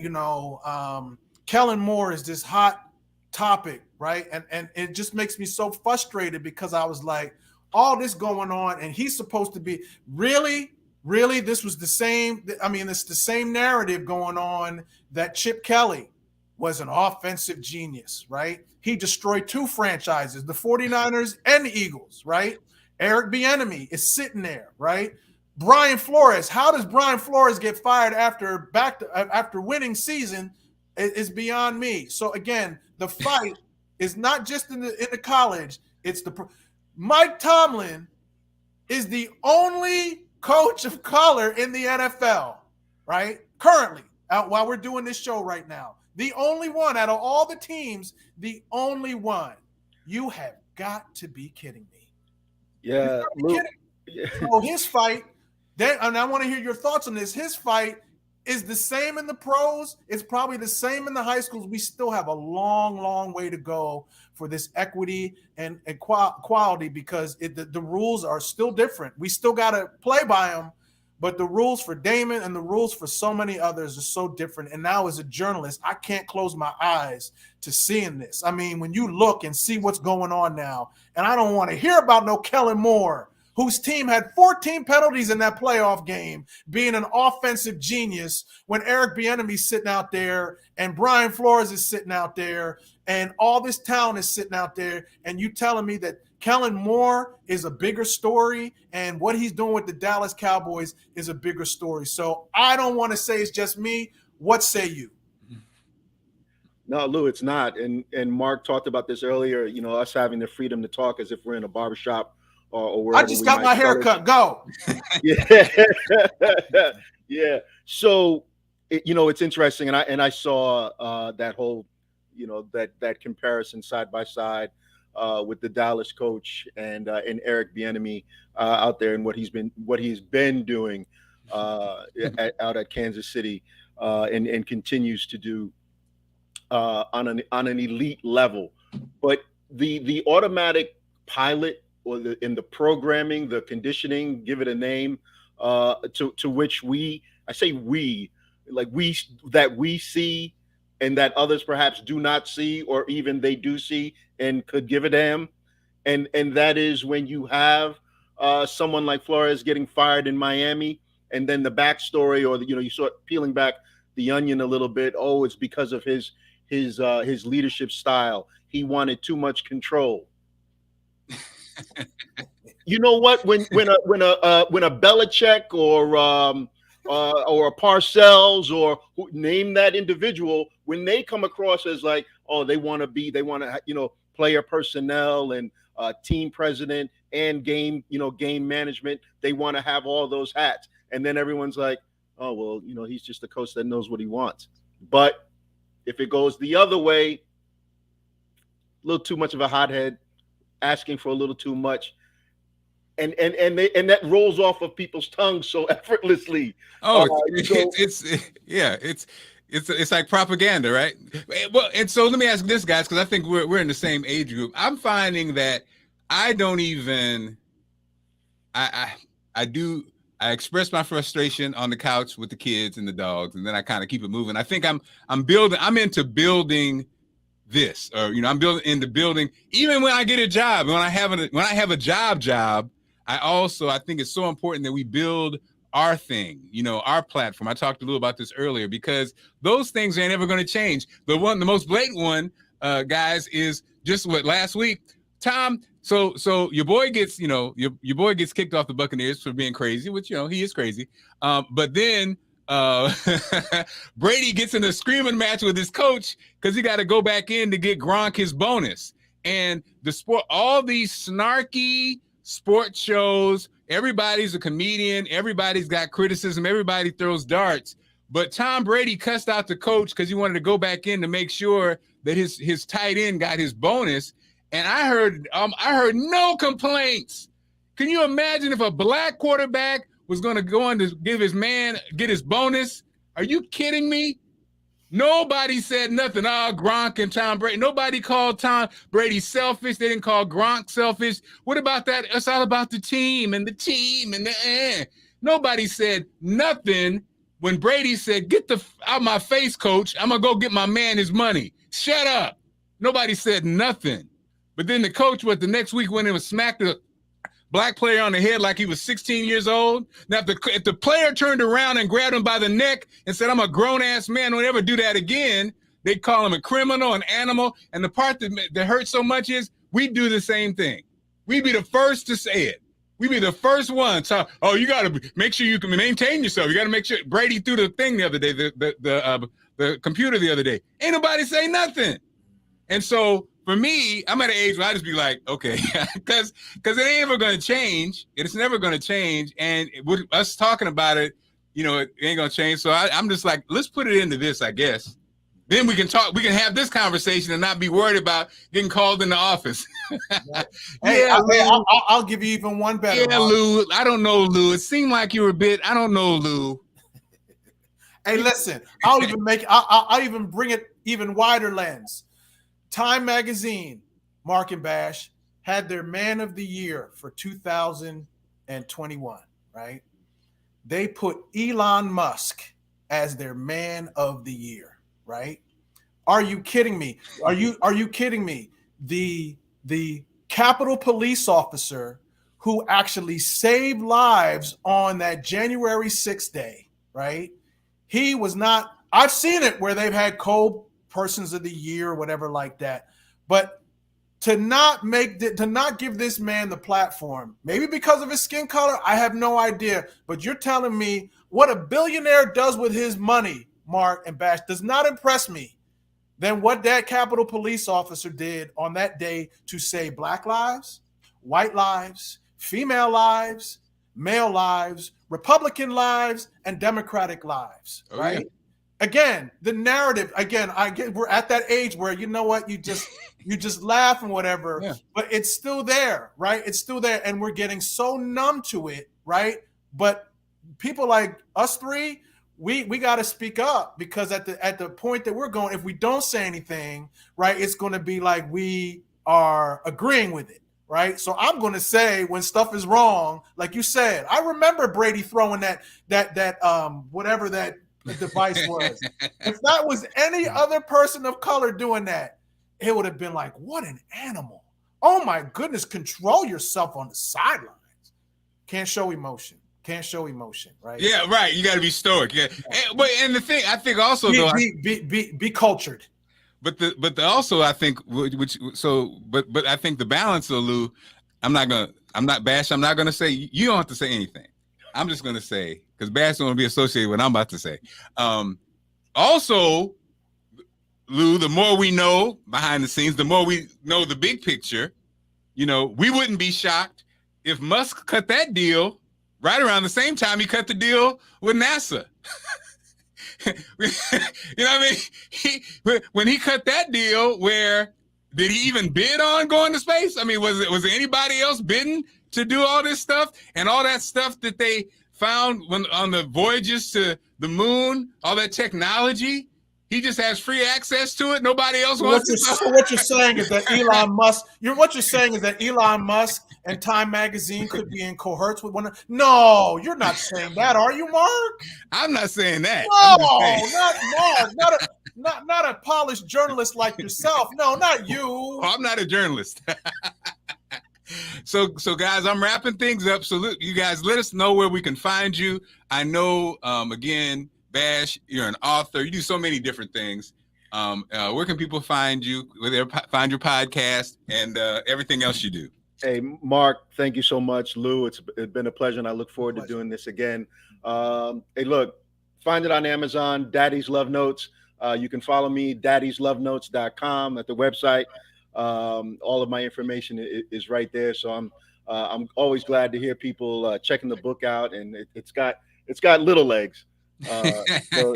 Kellen Moore is this hot topic, right? And it just makes me so frustrated because I was like, all this going on, and he's supposed to be really, this was the same. I mean, it's the same narrative going on that Chip Kelly was an offensive genius, right? He destroyed 2 franchises, the 49ers and the Eagles, right? Eric Bieniemy is sitting there, right? Brian Flores, how does Brian Flores get fired after winning season is beyond me. So again, the fight is not just in the college, it's Mike Tomlin is the only coach of color in the NFL, right? Currently, while we're doing this show right now. The only one out of all the teams, the only one. You have got to be kidding me. Yeah. So his fight, and I want to hear your thoughts on this. His fight is the same in the pros. It's probably the same in the high schools. We still have a long way to go for this equity and equality because the rules are still different. We still got to play by them, but the rules for Damon and the rules for so many others are so different. And now as a journalist, I can't close my eyes to seeing this. I mean, when you look and see what's going on now, and I don't want to hear about no Kellen Moore whose team had 14 penalties in that playoff game, being an offensive genius when Eric Bieniemy's sitting out there and Brian Flores is sitting out there and all this talent is sitting out there, and you telling me that Kellen Moore is a bigger story and what he's doing with the Dallas Cowboys is a bigger story. So I don't want to say it's just me. What say you? No, Lou, it's not. And Mark talked about this earlier, us having the freedom to talk as if we're in a barbershop or wherever. I just got my haircut. Go. Yeah. Yeah. So, it's interesting. And I saw that whole, that comparison side by side with the Dallas coach and Eric Bieniemy out there and what he's been doing out at Kansas City and continues to do on an elite level. But the automatic pilot or in the programming, the conditioning, give it a name, to which we see and that others perhaps do not see, or even they do see and could give a damn. And that is when you have someone like Flores getting fired in Miami, and then the backstory, or you sort of peeling back the onion a little bit. Oh, it's because of his leadership style. He wanted too much control. You know what? When a Belichick or a Parcells or name that individual, when they come across as like, oh, they want to player personnel and team president and game management, they want to have all those hats, and then everyone's like, oh well, he's just a coach that knows what he wants. But if it goes the other way, a little too much of a hothead, asking for a little too much, and that rolls off of people's tongues so effortlessly. Oh, it's like propaganda, right? Well, and so let me ask this, guys, because I think we're in the same age group. I'm finding that I don't even I express my frustration on the couch with the kids and the dogs, and then I kind of keep it moving. I think I'm into building this, or I'm into building. Even when I get a job, when I have a job, I think it's so important that we build our thing, our platform. I talked a little about this earlier, because those things ain't ever going to change. The most blatant one, guys, is just what last week, Tom. So your boy gets, your boy gets kicked off the Buccaneers for being crazy, which, he is crazy. But then Brady gets in a screaming match with his coach because he got to go back in to get Gronk his bonus. And all these snarky sports shows, everybody's a comedian, everybody's got criticism, everybody throws darts. But Tom Brady cussed out the coach because he wanted to go back in to make sure that his tight end got his bonus. And I heard no complaints. Can you imagine if a black quarterback was going to go on to get his bonus? Are you kidding me? Nobody said nothing. Oh, Gronk and Tom Brady. Nobody called Tom Brady selfish. They didn't call Gronk selfish. What about that? It's all about the team and the Nobody said nothing when Brady said, "Get out my face, coach. I'm going to go get my man his money." Shut up. Nobody said nothing. But then the coach, the next week went in and smacked the black player on the head like he was 16 years old. Now, if the player turned around and grabbed him by the neck and said, "I'm a grown-ass man, don't ever do that again," they'd call him a criminal, an animal. And the part that hurts so much is we do the same thing. We'd be the first to say it. We'd be the first ones. So, you got to make sure you can maintain yourself. You got to make sure. Brady threw the thing the other day, the computer the other day. Ain't nobody say nothing. And so, for me, I'm at an age where I just be like, okay, because it ain't ever going to change. It's never going to change. And with us talking about it, it ain't going to change. So I'm just like, let's put it into this, I guess. Then we can talk. We can have this conversation and not be worried about getting called in the office. I'll give you even one better. Yeah, Lou. I don't know, Lou. It seemed like you were a bit. I don't know, Lou. Hey, listen. I'll even bring it even wider lens. Time Magazine, Marc and Bash, had their Man of the Year for 2021, right? They put Elon Musk as their Man of the Year, right? Are you kidding me? Are you kidding me? The Capitol police officer who actually saved lives on that January 6th day, right? He was not, I've seen it where they've had co-persons of the year or whatever like that. But to not give this man the platform, maybe because of his skin color, I have no idea. But you're telling me what a billionaire does with his money, Mark and Bash, does not impress me than what that Capitol Police officer did on that day to save Black lives, white lives, female lives, male lives, Republican lives, and Democratic lives, right? Yeah. Again, the narrative, we're at that age where, you know what, you just laugh and whatever, yeah. But it's still there, right? It's still there, and we're getting so numb to it, right? But people like us three, we got to speak up, because at the point that we're going, if we don't say anything, right, it's going to be like we are agreeing with it. Right. So I'm going to say when stuff is wrong, like you said, I remember Brady throwing that whatever that device was. If that was any other person of color doing that, it would have been like, what an animal. Oh, my goodness. Control yourself on the sidelines. Can't show emotion. Right. Yeah. Right. You got to be stoic. Yeah. And the thing I think also be cultured. But also I think but I think the balance though, Lou, I'm not gonna say you don't have to say anything. I'm just gonna say, because Bash don't want to be associated with what I'm about to say. Also, Lou, the more we know behind the scenes, the more we know the big picture. You know, we wouldn't be shocked if Musk cut that deal right around the same time he cut the deal with NASA. You know what I mean? When he cut that deal, did he even bid on going to space? I mean, was there anybody else bidding to do all this stuff and all that stuff that they found on the voyages to the moon, all that technology? He just has free access to it. Nobody else wants to. So what you're saying is that Elon Musk. What you're saying is that Elon Musk and Time Magazine could be in cohorts with one another. No, you're not saying that, are you, Mark? I'm not saying that. No, not Mark. Not a polished journalist like yourself. No, not you. Oh, I'm not a journalist. So guys, I'm wrapping things up. So you guys, let us know where we can find you. I know, again, Bash, you're an author. You do so many different things. Where can people find you? Where they find your podcast and everything else you do? Hey, Mark, thank you so much. Lou, it's been a pleasure, and I look forward to doing this again. Hey, look, find it on Amazon, Daddy's Love Notes. You can follow me, daddyslovenotes.com at the website. All of my information is right there. So I'm always glad to hear people checking the book out, and it's got little legs. So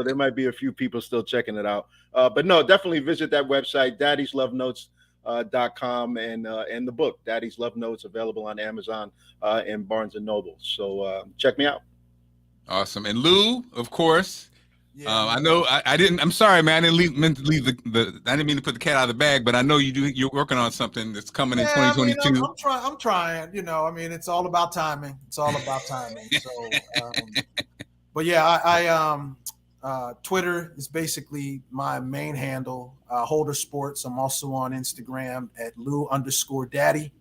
there might be a few people still checking it out. But no, definitely visit that website, daddyslovenotes.com, and the book, Daddy's Love Notes, available on Amazon and Barnes and Noble. So check me out. Awesome. And Lou, of course. Yeah. I know I didn't. I'm sorry, man. I didn't mean to leave I didn't mean to put the cat out of the bag, but I know you're working on something that's coming in 2022. I mean, I'm trying. You know, I mean, it's all about timing. So, but yeah, I Twitter is basically my main handle. Holder Sports. I'm also on Instagram at Lou_Daddy.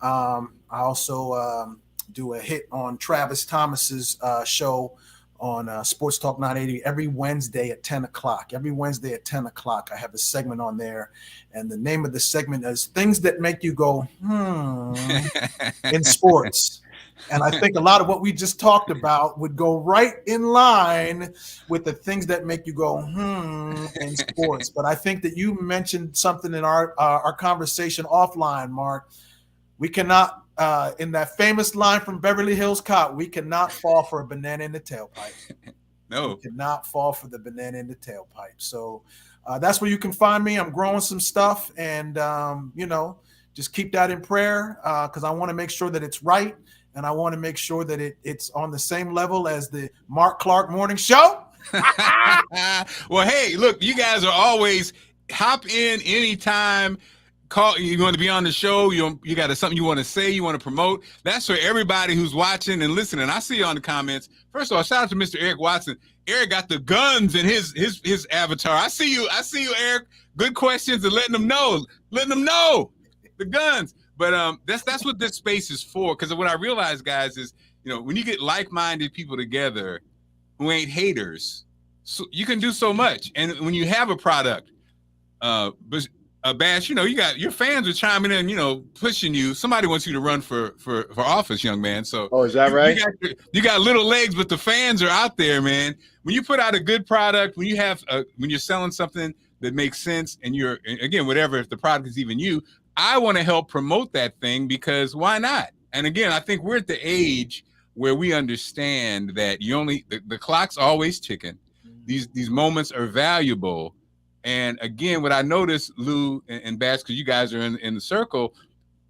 I also do a hit on Travis Thomas's show on Sports Talk 980 every Wednesday at 10 o'clock. Every Wednesday at 10 o'clock, I have a segment on there. And the name of the segment is Things That Make You Go, in sports. And I think a lot of what we just talked about would go right in line with the things that make you go, in sports. But I think that you mentioned something in our conversation offline, Mark. We cannot, in that famous line from Beverly Hills Cop, we cannot fall for a banana in the tailpipe. No. We cannot fall for the banana in the tailpipe. So that's where you can find me. I'm growing some stuff, and, just keep that in prayer, because I want to make sure that it's right. And I want to make sure that it's on the same level as the Marc Clarke Morning Show. Well, hey, look, you guys are always hop in anytime. Call, you're going to be on the show. You got something you want to say, you want to promote. That's for everybody who's watching and listening. I see you on the comments. First of all, shout out to Mr. Eric Watson. Eric got the guns in his avatar. I see you, Eric. Good questions and letting them know the guns. But that's what this space is for. Because what I realize, guys, is when you get like-minded people together who ain't haters, so you can do so much. And when you have a product, Bash, you got your fans are chiming in, pushing you. Somebody wants you to run for office, young man. So is that right? You got little legs, but the fans are out there, man. When you put out a good product, when you're selling something that makes sense, and if the product is even you, I want to help promote that thing, because why not? And again, I think we're at the age where we understand that the clock's always ticking. These moments are valuable. And again, what I noticed, Lou and Bass, because you guys are in the circle,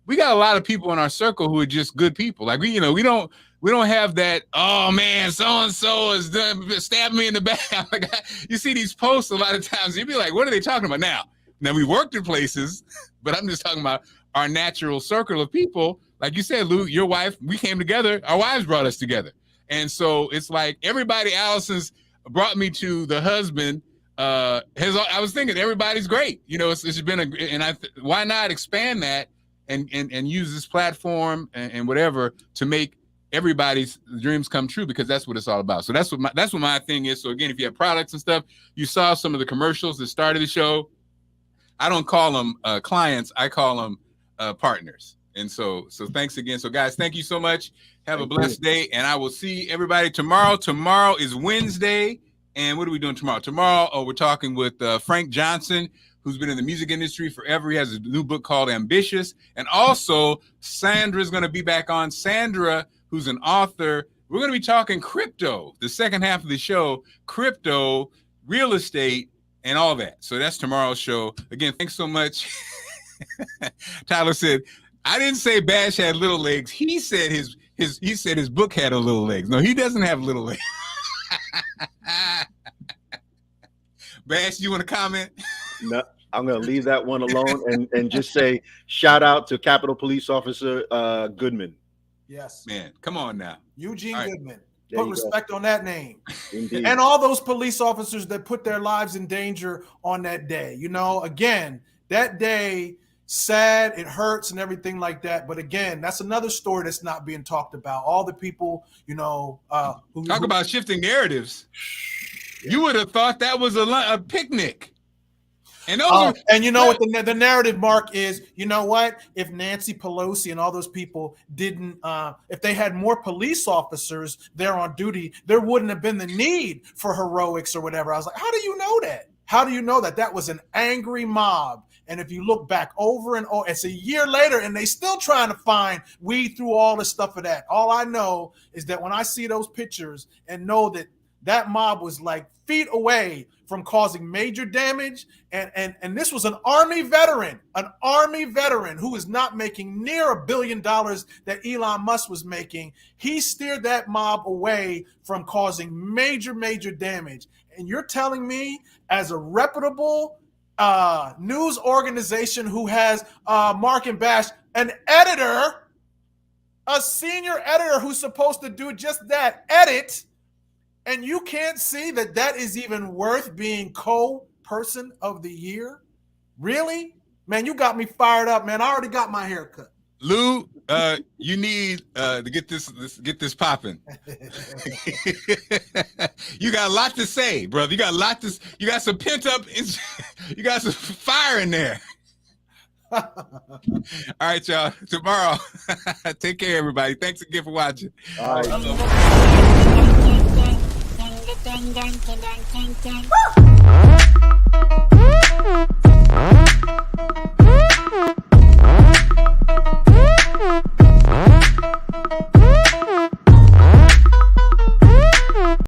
we got a lot of people in our circle who are just good people. Like we don't have that, oh man, so-and-so is stabbing me in the back. Like, you see these posts a lot of times, you'd be like, what are they talking about now? Now we worked in places, but I'm just talking about our natural circle of people. Like you said, Lou, your wife, we came together, our wives brought us together. And so it's like everybody Allison's brought me to the husband. I was thinking everybody's great. It's been why not expand that and use this platform and whatever to make everybody's dreams come true, because that's what it's all about. So that's what my thing is. So again, if you have products and stuff, you saw some of the commercials that started the show. I don't call them clients, I call them partners. And so thanks again. So guys, thank you so much. Have a blessed day, and I will see everybody tomorrow. Tomorrow is Wednesday. And what are we doing tomorrow? Tomorrow, we're talking with Frank Johnson, who's been in the music industry forever. He has a new book called Ambitious. And also, Sandra's going to be back on. Sandra, who's an author. We're going to be talking crypto, the second half of the show, crypto, real estate, and all that. So that's tomorrow's show. Again, thanks so much. Tyler said, I didn't say Bash had little legs. He said his book had a little legs. No, he doesn't have little legs. Bash, you want to comment? No, I'm going to leave that one alone and just say shout out to Capitol Police Officer Goodman. Yes, man, come on now, Eugene right. Goodman. Put respect on that name. Indeed. And all those police officers that put their lives in danger on that day. Again, that day, sad, it hurts and everything like that. But again, that's another story that's not being talked about. All the people, who talk about shifting narratives. Yeah. You would have thought that was a picnic. And what the narrative, Mark, is, what? If Nancy Pelosi and all those people didn't, if they had more police officers there on duty, there wouldn't have been the need for heroics or whatever. I was like, how do you know that? How do you know that? That was an angry mob. And if you look back over and over, it's a year later and they still trying to weed through all the stuff of that. All I know is that when I see those pictures and know that mob was like feet away from causing major damage, and this was an Army veteran who is not making near $1 billion that Elon Musk was making. He steered that mob away from causing major damage. And you're telling me, as a reputable news organization who has Marc and Bash, an editor, a senior editor who's supposed to do just that, edit, and you can't see that is even worth being co-person of the year? Really? Man, you got me fired up, man. I already got my hair cut. Lou, you need to get this popping. You got a lot to say, brother. You got some pent up, you got some fire in there. All right, y'all. Tomorrow. Take care, everybody. Thanks again for watching. All right.